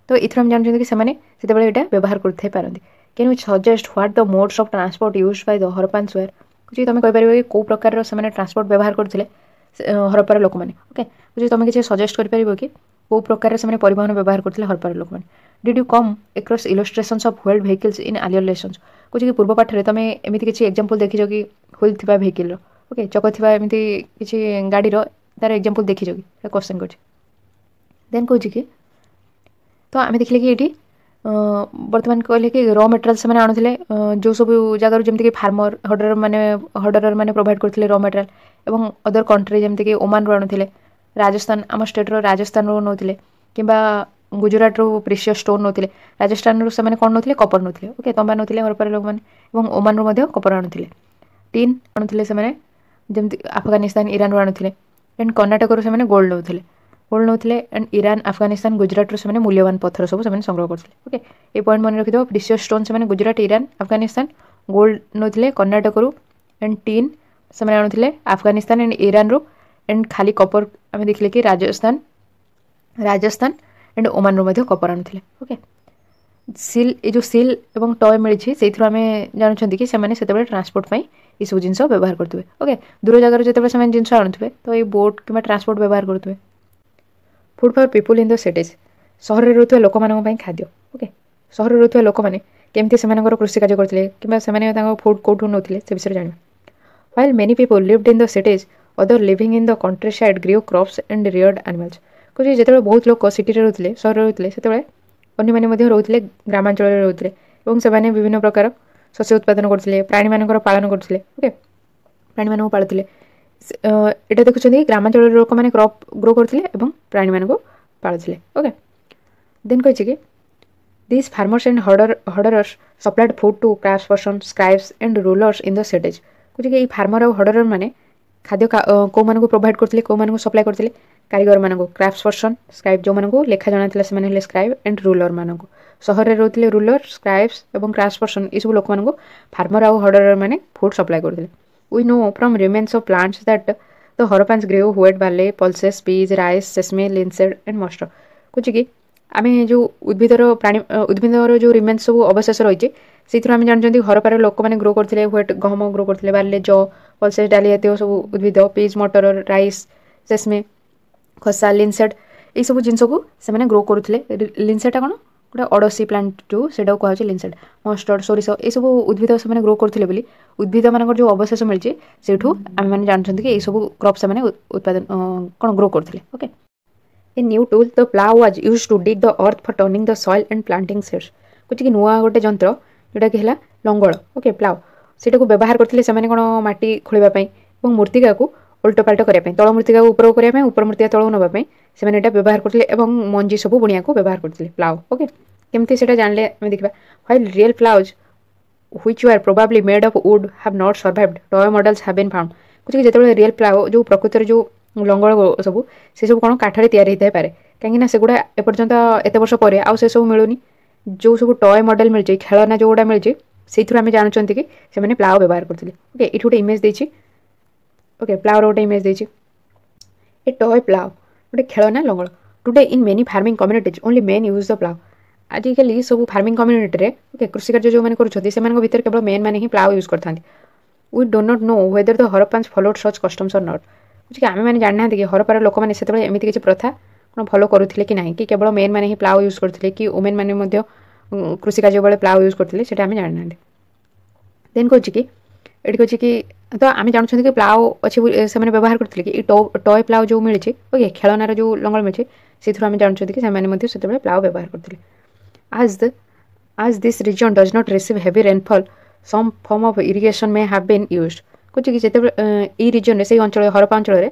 तो इथर हम जानते कि से व्यवहार करते पारती can we suggest what the modes of transport used by the Harappan were कुछ तुम कहीपर कि कौ प्रकार से ट्रांसपोर्ट व्यवहार करते हरप्पार लोक मैंने ओके कुछ तुम किसी सजेस्ट कर कि कौ प्रकार से परिवहन व्यवहार करते हरप्पार लोक मैंने did you come across illustrations of wheeled vehicles in earlier lessons कुछ कि पूर्व पाठ तुम एमती किसी एग्जांपल देखिछ कि व्हील थी व्हीकल ओके चक थी एमती किसी गाड़ी तार एग्जांपल देखिछ कि क्वेश्चन कर देन कौच कि तो आम देखिले कि ये बर्तमान कहले कि र मटेरियल से आणुले जो सब जगार जमीक फार्मर हर्डर मैंने प्रोवाइड करते र मटेरियल और अदर कंट्री जमीक ओमान रू आणुले राजस्थान आम स्टेट राजस्थान रू नौले कि गुजरात रू प्रिशियस स्टोन नौले राजस्थान रू से कौन नौले कपर नौले ओके तंबा नौले हरप्पार लोक मैंने ओमान रू कपर आणुले टीन आणुले से जमी अफगानिस्तान ईरान रू आणुले एंड कर्णाटक रू से गोल्ड नौले एंड ईरान अफगानिस्तान गुजरात रू से मूल्यवान पत्थर सब संग्रह करते ओके ये पॉइंट मन रखिद प्रिशियस स्टोन से गुजरात ईरान अफगानिस्तान गोल्ड नौले कर्णाटक रू एंड टीन से आणुले अफगानिस्तान एंड ईरान रू एंड खाली कपर आम देखिले कि राजस्थान एंड ओमान रू कपर आणुले ओके सिल ये जो सिल और टय मिली से आम जानते कि से ट्रांसपोर्ट ये सब जिन व्यवहार करेंगे ओके दूर जगार जो जिन आणुवे तो ये बोट कि ट्रांसपोर्ट व्यवहार करेंगे food for people in the cities सहर में रोथुवा लोक मानक खाद्य ओके सहर में रोथुवा लोक मैंने केमती से कृषि कार्य करते कि फूड कौटू नौले से विषय जाना while many people lived in the cities other living in the countryside grew crops and reared animals कुछ जो बहुत लोग सिटी रोते सहर रोते से अन्य रोते ग्रामांचल रोते से विभिन्न प्रकार शस्य उत्पादन करते प्राणी मान पालन करते ओके प्राणी मान पालुले यहाँ देखुं ग्रामांचल लोक मैंने क्रॉप ग्रो करते प्राणी मान पालुले ओके देन कही कि this farmers and herders supplied food to crafts person scribes and rulers in the cities कुछ कि फार्मर और हर्डरर मैंने खाद्य कौ मानक प्रोवाइड करते कौ मानक सप्लाई करते कारीगर मानक क्राफ्ट्स पर्सन स्क्राइब जो मानक लेखा जाना से स्क्राइब एंड रूलर मानक सहर में रोते रूलर स्क्राइब्स और क्राफ्ट्स पर्सन ये सब लोक मानक फार्मर और हर्डरर मैंने फूड सप्लाई करते We know from remains of plants that the Harappans grew wheat, barley, pulses, peas, rice, sesame, linseed and mustard. कुछ कि आम जो उद्भिदर प्राणी उद्भिदर जो रिमेन्स सब अवशेष रही है आम जानते हरप्पार लोक मैंने ग्रो करते व्हेट गहम ग्रो करते बार्ले जौ पल्सेस डाली जातीय सब उद्भिद पीज मटर राइस सेसमे खसा लिनसेड ये सब जिनस को से ग्रो करुले लिनसेडा कौन गोटे अड़सी प्लांट जो से कहुचे लिनसेड मस्टर्ड सोरिष ये सब उद्भिद से ग्रो करते उद्भिद मान जो अवशेष मिली से आम मैंने जानते कि ये सब क्रॉप से उत्पादन कौन ग्रो करते okay a new tool the plough was used to dig the earth for turning the soil and planting seeds कुछ कि नुआ गोटे जंत्र जोटा कि है लंगल ओके प्लाउ से व्यवहार करते कौन माटी खोलवाई और मूर्तिका को उल्टपाल्ट करने तल मूर्तिका ऊपर करने ऊपर मूर्तिका तलू नापी से व्यवहार करते मंजी सब बुणिया को व्यवहार करते प्लाउ ओके केमती से जानले देखा while real ploughs which were probably made of wood have not survived toy models have been found कुछ जो रियल प्लाउ जो प्रकृति जो लंगल सब से सब कौन काठरे तैयारी होता पारे कहीं सेगुड़ा एपर्यंत एत वर्ष पर आउ से सब मिलूनी जो सब टॉय मॉडल मिलती खेलना जो गुड़ा मिलती से आम जानते कि से प्लाउ व्यवहार करते ओके ये गोटे इमेज देती ओके प्लाउर गोटे इमेज देती ए टॉय प्लाउ गोटे खेलना लंगल today in many farming communities only men use the plough आजिकल सब फार्मिंग कम्युनिटी ओके कृषि कार्य जो मैंने कर केवल मेन मैंने ही प्लाउ यूज करते we do not know whether the Harappans followed such customs और नॉट कुछ आम मैंने जानना कि हरप्पार लोक मैंने से एमती किसी प्रथा कौन फॉलो करुले कि ना कि केवल मेन मैंने ही प्लाउ यूज करते कि वुमेन मैंने कृषि कार्य बेले प्लाउ यूज करते आम जानना देन कह कि ये तो आम जानते कि प्लाउ अच्छे से व्यवहार करते कि टॉय प्लाउ जो मिली ओके खेलनार जो लंगल मिली से आम जानते कि से प्लाउ व्यवहार करते आज As this region does not receive heavy rainfall, some form of irrigation may have been used. कौच कि जिते ये रिजन से अंचल हरप्पा अंचल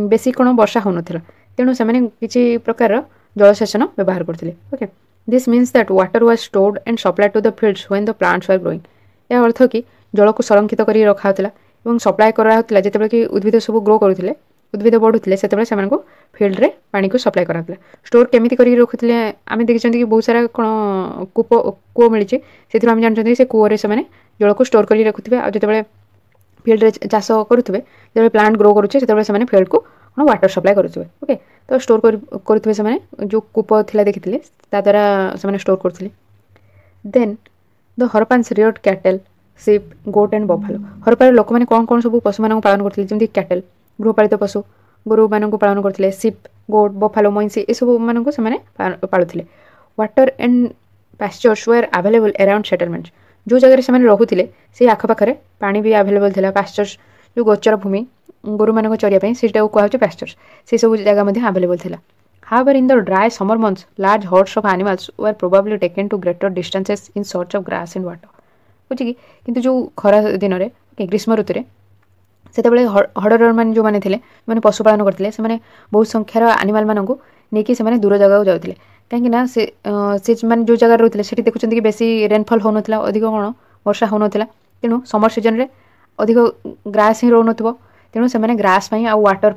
बेसी कौन वर्षा हो तेणु से किसी प्रकार जलसेचन व्यवहार करते okay this means that water was stored and supplied to the fields when the plants were growing या अर्थ कि जल को संरक्षित कर रखा और सप्लाय कराला जिते कि उद्भिद सब ग्रो करुले उद्भिद बढ़ुते से फिल्ड रे पानी को सप्लाय कराला स्टोर केमी कर रखुले आम देखते कि बहुत सारा कौन कूप मिली से आम जानते से कूअरे से जल को स्टोर कर रखुवे आते फिल्ड रे चाष करुवे जो प्लांट ग्रो करुचे से फिल्ड को कौन वाटर सप्लाय करुवे ओके तो स्टोर करुवे से जो कूप थिला देखी द्वारा से स्टोर करते then the Harappans reared cattle sheep goat and buffalo हरप्पार लोक मैंने कौन कौन सब पशु मान पालन करते जमी कैटल गृहपालित पशु गोरु मान पालन करते सिप गोट बफालो मैंसी ये सब मानक से पालुले water and pastures were available around settlements जो जगह से रोते से आखपाखे पानी भी अवेलेबल था पास्चर्स जो गोचर भूमि गोरु मान चरिया से कहूँ पास्चर्स से सब जगह अवेलेबल था However, in the dry summer months, large hordes of animals were probably taken to greater distances in search of grass and water. बुझी किंतु जो खरा दिन में ग्रीष्म ऋतु में से हडर मान जो मैंने थे मैंने पशुपालन करते बहुत संख्यार आनिमाल मानक नहीं दूर जगह जाते कहीं से मैंने जो जगह रोते से देखुं कि बेसी रेनफल हो अधिक कौन वर्षा हो तेणु समर सीजन में अधिक ग्रास ही रोन तेणु से ग्रास आ वाटर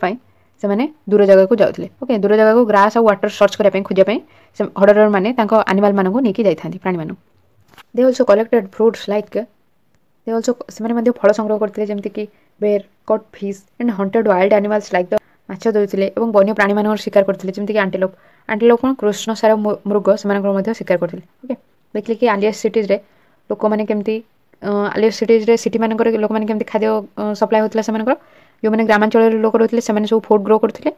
से दूर जगह को जाते ओके दूर जगह को ग्रास और वाटर सर्च करने खोजापी हडर मैंने आनिमाल मानक नहीं जाती प्राणी मान they also collected fruits like they also से फल संग्रह करते जमीक बेर caught fish and hunted wild animals like the माछ देते और वन्य प्राणी मान शिकार करते जमीक आंटिलोप कौन कृष्णसार मृग से शिकार करते ओके देखिए कि आलियस सिटीज लोक मैंने केमती आलियस सिटीज सिटी मानक लोक मैंने केमती खाद्य सप्लाय होता से जो मैंने ग्रामांचल लोक रोते सब फूड ग्रो करते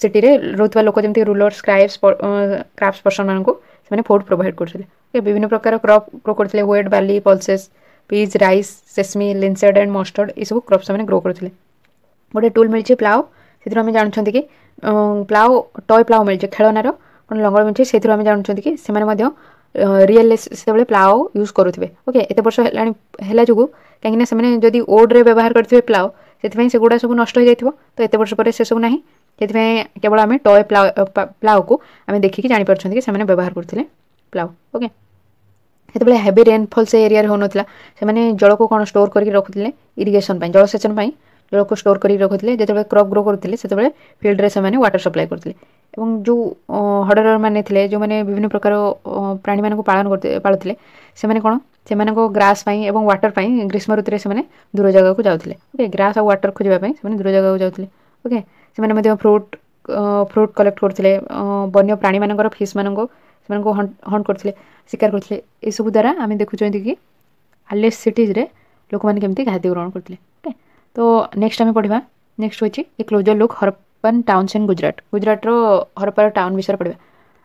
सिटी रोकवा लोक जमी रूलर क्राफ्ट पर्सन मानक फूड प्रोवाइड करते विभिन्न प्रकार क्रॉप ग्रो करते wheat barley pulses peas rice sesame linseed and mustard ये सब क्रॉप से ग्रो करते गोटे टूल मिली प्लाउ से आम जानते कि प्लाउ टय प्लाउ मिली खेलनार कौन लंगर मिली से आम जानते कि रियल से प्लाउ यूज करुवे ओके एत वर्ष है जो कहीं से जदि ओड्रे व्यवहार करते प्लाउ से गुड़ा सब नष्ट हो जाए तो एत वर्ष पर से सब ना से केवल आम टय प्लाउ को आम देखिकी जापर कि व्यवहार करते प्लाउ ओके से हेवी रेनफल से एरिया हो नाला से जल को कौन स्टोर कर रखुले इरिगेशन जलसेचन जल को स्टोर कर रखुले जो क्रॉप ग्रो करते से फिल्ड से वाटर सप्लाय करते जो हडर मैंने थे जो मैंने विभिन्न प्रकार प्राणी मान पालन करते पालुले से कौन से ग्रास और वाटर ग्रीष्म ऋतु से दूर जगह को जाते ओके ग्रास और वाटर खोजापी से दूर जगह को जाते ओके से फ्रूट फ्रूट कलेक्ट करते वन्य प्राणी मान फिश मान हंट करते शिकार करते ये सब द्वारा आम देखुं कि आलियस सिटीज लोक मैंने केमती खाद्य ग्रहण करते ओके तो नेक्स्ट आम पढ़ा नेक्स्ट हूँ a closer look Harappan towns in Gujarat Gujarat हरप्पार टाउन विषय पढ़ा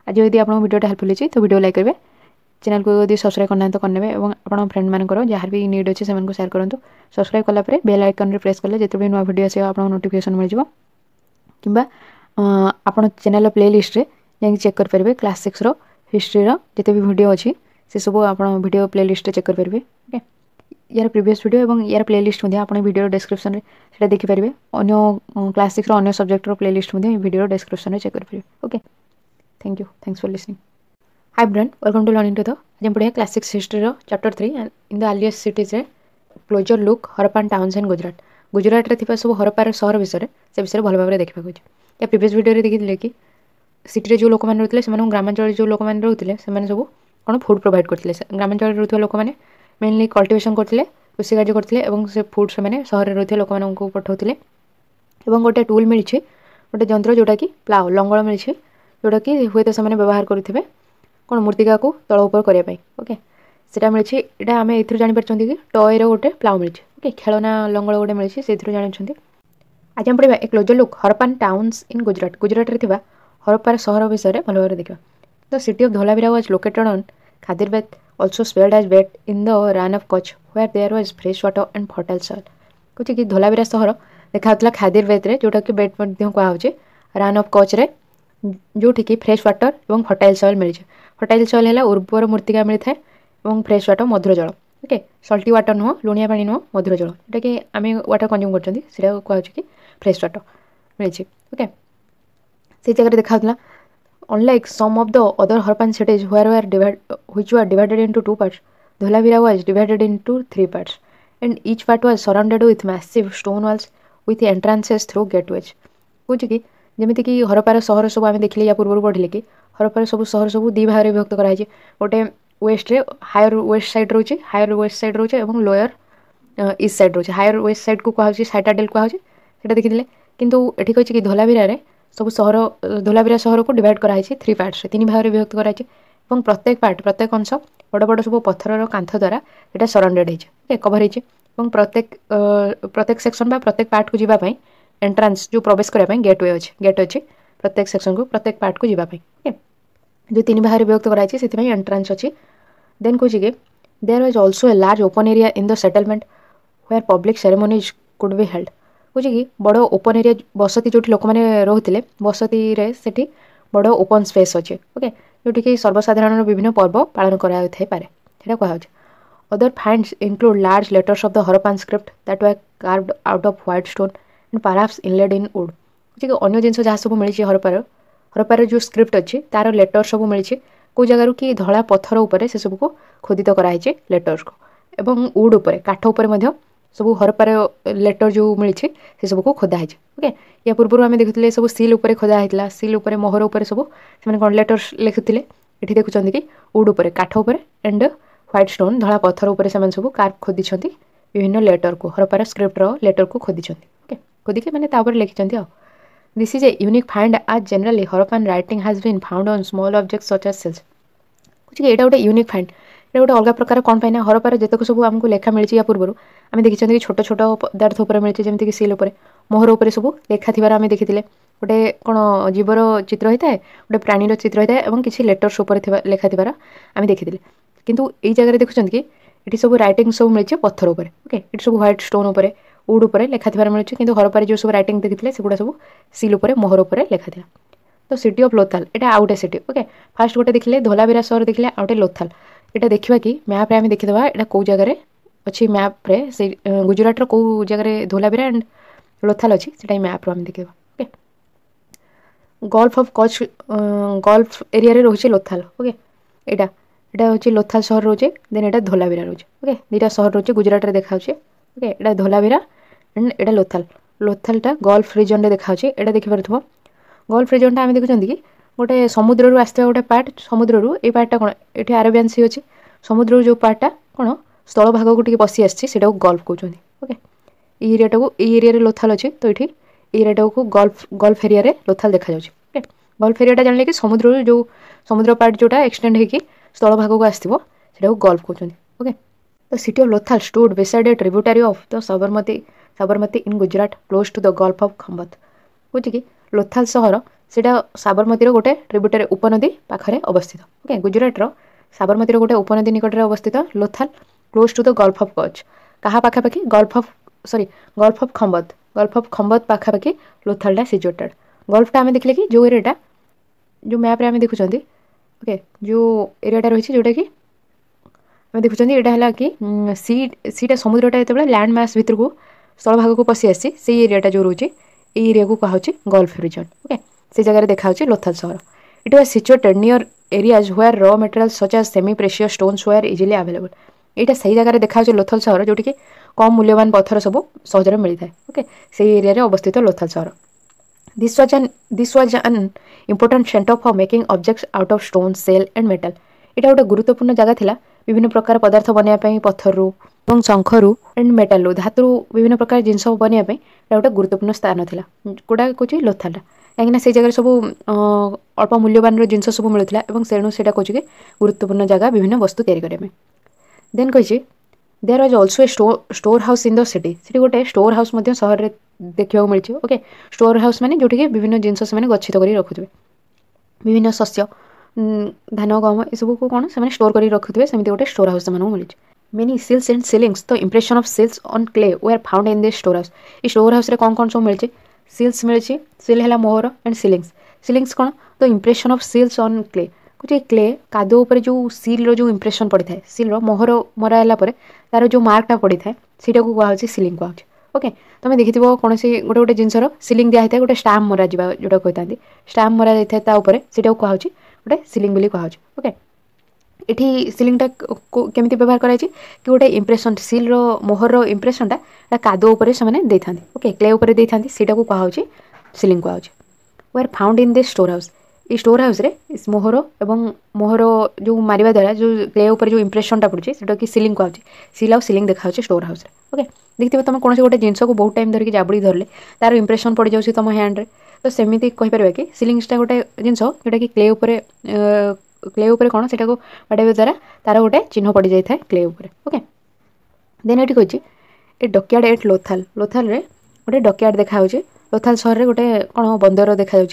आज यदि आपको वीडियोटा हेल्पफुल होती तो वीडियो लाइक करेंगे चैनल को यदि सब्सक्राइब करना तो करने और आप फ्रेंड मानकर जहाँ भी नीड अच्छे से शेयर करूँ सब्सक्राइब कलापर बेल आइकन प्रेस कले जिते भी नुआ वीडियो आस आप नोटिफिकेशन मिल जाए कि आप चैनल प्ले लिस्ट जा चेक करेंगे क्लास 6 हिस्ट्री जिते भी वीडियो अच्छी से सब आप वीडियो प्ले लिस्ट चेक करेंगे ओके यार प्रीवियस वीडियो और यार प्ले लिस्ट आप वीडियो डिस्क्रिप्शन से देखिपारे अन्य क्लास 6 अन्य सब्जेक्टर playlist video description check करेंगे okay thank you thanks for listening hi brain welcome to learning to the आज पढ़िया class 6 history chapter 3 in the earliest cities closer look Harappan towns in Gujarat Gujarat में सब हरप्पार सहर विषय से विषय भल भाव देखा या प्रीवियस वीडियो देखी कि सिटी जो लोक मैंने रोते ग्रामांचल जो लोक मैंने रोते सब कौन फूड प्रोवाइड करते ग्रामांचल रोते लोक मैंने मेनली कल्टिवेशन करते कृषि कार्य करते से फूड से सहर रोते लोक मानक पठाते गोटे टूल मिली गोटे जंत्र जोटा कि प्लाउ लंगल मिली जोटा कि हुए तो से व्यवहार करुवे कौन मूर्तिका को तल ऊपर करने ओके से मिली यहाँ आम ए जापर कि टयर गोटे प्लाउ मिली ओके खेलना लंगल गोटे मिली से जानते आज हम पढ़ा a closer look Harappan towns in Gujarat Gujarat में हरप्पार सहर विषय भल भाव देखा the city of Dholavira was located on Khadirbet also spelled as bet in the run of Kutch where there was fresh water and fertile soil कुछ कि धोलावीरा सहर देखा खादिरबेत जोटा कि बेट कहुचे रन ऑफ कच रे जोटि कि फ्रेश वाटर और फर्टाइल सॉइल मिली फर्टाइल सॉइल है उर्वर मृत्तिका मिलता है और फ्रेश वाटर मधुर जल ओके सल्टी वाटर नुह लुणिया पानी नुह मधुर जल जोटा कि आम वाटर कंज्यूम कर कहूँ कि फ्रेश वाटर मिली ओके से जगह देखा unlike some of the other Harappan cities which were divided into two parts, Dholavira was divided into three parts, and each part was surrounded with massive stone walls with entrances through gateways. बुझे कि जमीती कि हरप्पार सहर सब आम देखिले या पूर्व पढ़िले कि हरप्पार सब सहर सब दी भाग विभक्त कराई गोटे वेस्ट रे हायर वेस्ट साइड रोचे हायर वेस्ट साइड रोचे और लोअर ईस्ट साइड रोचे हायर वेस्ट साइड को कहूँ साइटाडेल कहूँ देखिए किंतु एठी कहछि कि धोलावीरा सब सहर धोलावीरा सहर को डिवाइड कराई थ्री पार्ट्स तीन भाग विभक्त कराई प्रत्येक पार्ट प्रत्येक अंश बड़ बड़ सब पत्थर कांथ द्वारा यहाँ सराउंडेड है कभर हो प्रत्येक सेक्शन बा प्रत्येक पार्ट को जीवाई एंट्रांस जो प्रवेश करने गेटवे अच्छे प्रत्येक सेक्शन को प्रत्येक पार्ट को जीवाई जो तीन भाग विभक्त कराई से एंट्रांस अच्छी देन कौन कि there was also a large open area in the settlement where public ceremonies could be held बुझे कि बड़ ओपन एरिया बसती जो लोक मैंने रोते बसती से बड़ ओपन स्पेस अच्छे ओके जोटि कि सर्वसाधारण विभिन्न पर्व पालन कराइपारे कहुच्छे other finds include large letters of the Harappan script that were carved out of white stone and perhaps inlaid in wood बुझे कि अन्य जिनस जहाँ सब मिली हरप्पार जो स्क्रिप्ट अच्छी तार लेटर सब मिली कौ जगार कि धला पत्थर उपर से सबको खोदित कराई लेटर्स को एवं वुड उपर काठ उपर सब हरप्पार लेटर जो मिली से सबको खोदाई ओके या पूर्व आम देखुले सब सिल उपर खोदा होता सिल उपर मोहर उपर सब से कौन लेटर्स लिखुले ये देखुं कि वुड उपर काठ उपर एंड व्हाइट स्टोन धला पत्थर उपर से सब कार्व खोदी विभिन्न लेटर को हरप्पार स्क्रिप्टर लेटर को खोदी ओके खोदिके मैंने लिखिं this is a unique find आज generally Harappan writing has been found on small objects such as seals कुछ ये गोटे यूनिक फाइंड ये गोटे अलग प्रकार कौन पाइना हरप्पार जितक सब आमको लेखा मिली या पूर्व आम देखी कि छोट छोट पदार्थ उपर मिली जमीक सिल उपर मोहर उपर सब लेखा थी आम देखी गोटे कौन जीवर चित्र होता है गोटे प्राणीर चित्र होता है और किसी लेटर्स उपर लेखा थी आम देखी किंतु ये जगह देखुं कि ये सब रईटिंग सब मिली पत्थर उपर ओके ये सब व्हाइट स्टोन उपर वुड उपर लेखा थी मिली कि हरप्पार जो सब रईटिंग देखी सेगुड़ा सब सिल उपर मोहर उपर लेखा था तो सिटी ऑफ लोथाल यहाँ आउटे सिटी ओके फास्ट गोटे देखिले धोलावीरा सहर देखिले आउटे लोथाल यहाँ देखा कि मैप रे आम देखीदे यहाँ कौ जगह अच्छी मैप रे से गुजरात रो कौ जगह धोलावीरा एंड लोथाल अच्छी से मैप रो आम देखीदे okay gulf of Kachchh gulf area रे रोचे लोथाल ओके यहाँ यहाँ हूँ लोथाल सहर रोचे देन यहाँ धोलावीरा रोचे ओके दुईटा सहर रोचे गुजरात रे देखा ओके यहाँ धोलावीरा एंड यहाँ लोथाल लोथालटा गल्फ रिजन रे देखा यहाँ देखिपे गल्फ रिजन आम देखुं कि गोटे समुद्र आसता गोटे पार्ट समुद्र ये पार्टा कौन ये आरबियन सी अच्छी समुद्र जो पार्टा कौन स्थल भाग को टी पशि आसी गल्फ कहते ओके एरियाटा को एरिया लोथाल अच्छे तो ये एरियाटा को गल्फ एरिया लोथाल देखा ओके गल्फ एरियाटा जानले कि समुद्र जो समुद्र पार्ट जोटा एक्सटेंड होगी स्थल भाग को आसो गल्फ कहते okay the city of Lothal stood beside a tributary of the Sabarmati in Gujarat close to the gulf of Khambat बुझे कि लोथाल सहर सेटा साबरमती गोटे ट्रिब्यूटरी उपनदी पाखरे अवस्थित ओके गुजरात साबरमती गोटे उपनदी निकट अवस्थित Lothal close to the gulf of Kutch क्या पाखापाखि गल्फ ऑफ खंबत पाखापाखि लोथालटा सिचुएटेड गल्फटा आम देखिले कि जो एरियाटा जो मैप रे आम देखुं ओके जो एरियाटा रही जोटा कि आम देखुं यहाँ कि सीटा समुद्रटा जो लैंड मैस भितर को स्थल भाग को पशि आसी से एरियाटा जो रोचे ये एरिया को कहा गल्फ रिजन ओके से जगह देखा लोथाल सहर it was situated near areas where raw materials such as semi precious stones were easily available यहाँ से जगह देखा लोथाल सहर जोटि कि कम मूल्यवान पत्थर सब सहजरे मिलता है ओके से एरिया अवस्थित लोथाल सहर this was an important centre for making objects out of stone shell and metal यहाँ गोटे गुरुत्वपूर्ण जगह थिला विभिन्न प्रकार पदार्थ बनवाई पत्थर शंखरू एंड मेटालू धातु विभिन्न प्रकार जिनस बनवाई गोटे गुरुत्वपूर्ण स्थान था कौटा कौन लोथालटा कहीं से जगह सब अल्प मूल्यवान जिनस सब मिलूला और सेणु से कौन कि गुरुत्वपूर्ण जगह विभिन्न वस्तु तैयारी देन कही there was also a storehouse in the city गोटे स्टोर हाउस सहर में देखा मिली ओके स्टोर हाउस माने जोटि कि विभिन्न जिनस से गच्छित कर रखुवे विभिन्न शस्य धान गम ये सब को कौन से स्टोर कर रखुवे सेमती गोटे स्टोर हाउस से मिली many seals and sealings the impression of seals on clay were found in this storehouse ये स्टोर हाउस रे कौन कौन सब मिली सील्स मिली सील है मोहर एंड सीलिंग्स कौन the impression of seals on clay कुछ क्ले कादो उपर जो सील रो जो इंप्रेशन पड़ी था सील रो मोहर मराला तार जो मार्कटा पड़ी था सीटा को कहुच्छे सीलिंग कहुच्छे ओके तुम देखि कौन सी गोटे गोटे जिनसर सीलिंग दिया होता है गोटे स्टाम्प मरा जा जोटा कहते स्टाम्प मरा जाता है सीटा को कहुच्छे गोटे सीलिंग बोली कहुच्छे ओके ये सीलिंगटा केमी व्यवहार कराई कि गोटे इंप्रेशन सील रो मोहर रो इंप्रेशनटा कादो उपर से ओके क्ले उपर सीटा को कहुच्छे सीलिंग कहुच्छे were found in this storehouse ये स्टोर हाउस रे मोहर एवं मोहर जो मारिबा द्वारा जो क्ले उपर जो इंप्रेशनटा पड़े से कि सीलिंग कहुच्छे सील आउ सीलिंग देखा स्टोर हाउस रे ओके देखिए तुम कौन गोटे जिनस को बहुत टाइम धरिक जाबुड़ी धरले तार इंप्रेशन पड़ जाऊँगी तुम हैंड रे तो सेमती कहीपर कि सीलिंगटा गोटे जिनस जोटा कि क्ले उपर कौन से बाड़ाइबा द्वारा तार गोटे चिन्ह पड़ जाए क्ले उपर ओके देन ये कही ए डकयार्ड एट लोथाल लोथाल रे गोटे डकयार्ड देखा लोथाल सहर में गोटे कौन बंदर देखा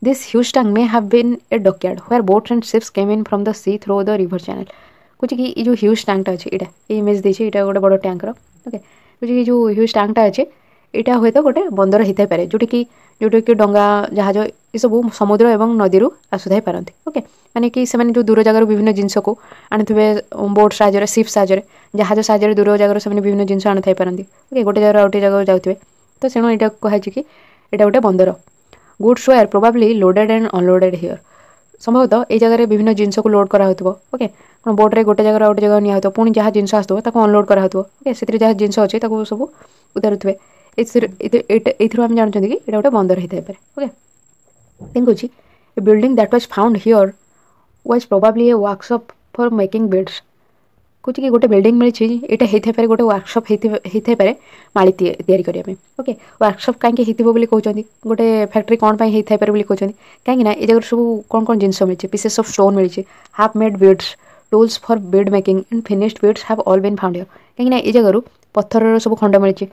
this huge tank may have been a dockyard where boats and ships came in from the sea through the river channel कुछ कि जो ह्यूज टैंकटा अच्छे ये इमेज देखे यहाँ गोटे बड़ टैंकर ओके कुछ कि जो ह्यूज टैंकटा अच्छे यहाँ हे तो गोटे बंदर होता है जोटा कि डंगा जहाज ये सब समुद्र एवं नदी आसुथाई पारती ओके माने कि से जो दूर जगार विभिन्न जिनस को आणुवे बोट साहाଯ୍य सिप साहाଯ୍य जहाज साहाଯ୍य दूर जगार से विभिन्न जिनस आणुथाई पारती ओके गोटे जगह गोटे जगह जाऊे तो से यहाँ कहुई कि यहाँ गोटे बंदर goods were probably loaded and unloaded here संभवतः ये जगह विभिन्न जिनस को लोड करा ओके कौन बोट्रे गोटे जगह गोटे जगह निया पुणी जहाँ जिनस आसो अनलोड करा ओके से जहाँ जिनस अच्छे सब उतारुवे आम जानते कि यहाँ गोटे बंदर होता है ओके थिंक अच्छी a building that was found here was probably a workshop for making beads कुछ कि गोटे बिल्डिंग मिली यहाँ होता है गोटे वर्कशॉप होता है माली तैयारी करने ओके वर्कशॉप कहीं कहते गोटे फैक्ट्री कौन होता है कहते कहीं ये जगह सब कौन कौन जिनस मिली पीसेस ऑफ स्टोन मिली half made beads tools for bead making and finished beads have all been found here कहीं ये जगह पत्थर सब खंड मिली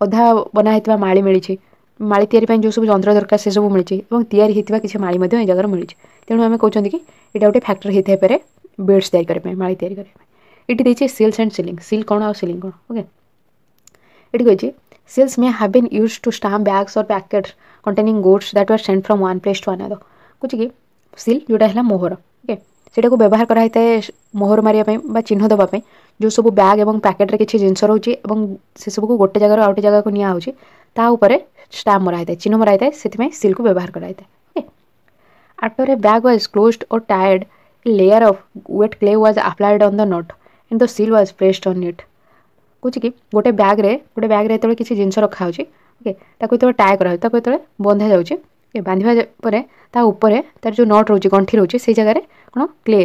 अधा बना होता माली मिली माली तैयारी जो सब यंत्र दरकार से सब मिली तैयारी होता किसी माली जगह मिली तेणु आम कहते कि यहाँ गोटे फैक्ट्री होता है बेड्स तैयारी करने माली तैयारी करने ये देखिए सील्स एंड सीलिंग सील कौन आ सीलिंग कौन ओके ये कही seals may have been used to stamp bags और packets containing goods that were sent from one place to another कुछ कि सील जोटा है मोहर ओके सेटा को व्यवहार करा होता है मोहर मारिया चिन्ह देवाई जो सब बैग और पैकेट्रे किसी जिनस रोचे से सब को गोटे जगह आउटे जगह को निपर स्टाम्प मरा होता है चिन्ह मरा होता है से सील को व्यवहार करा होता है okay after a bag was closed और टायर्ड layer of wet clay was applied on the knot and the seal was placed on it कुछ कि गोटे बैग्रे जो किसी जिनस रखा ओके जो टाए करा जो बंधा जाए बांधा पर तार जो नट रोचे गंठी रोचे से जगह कौन क्ले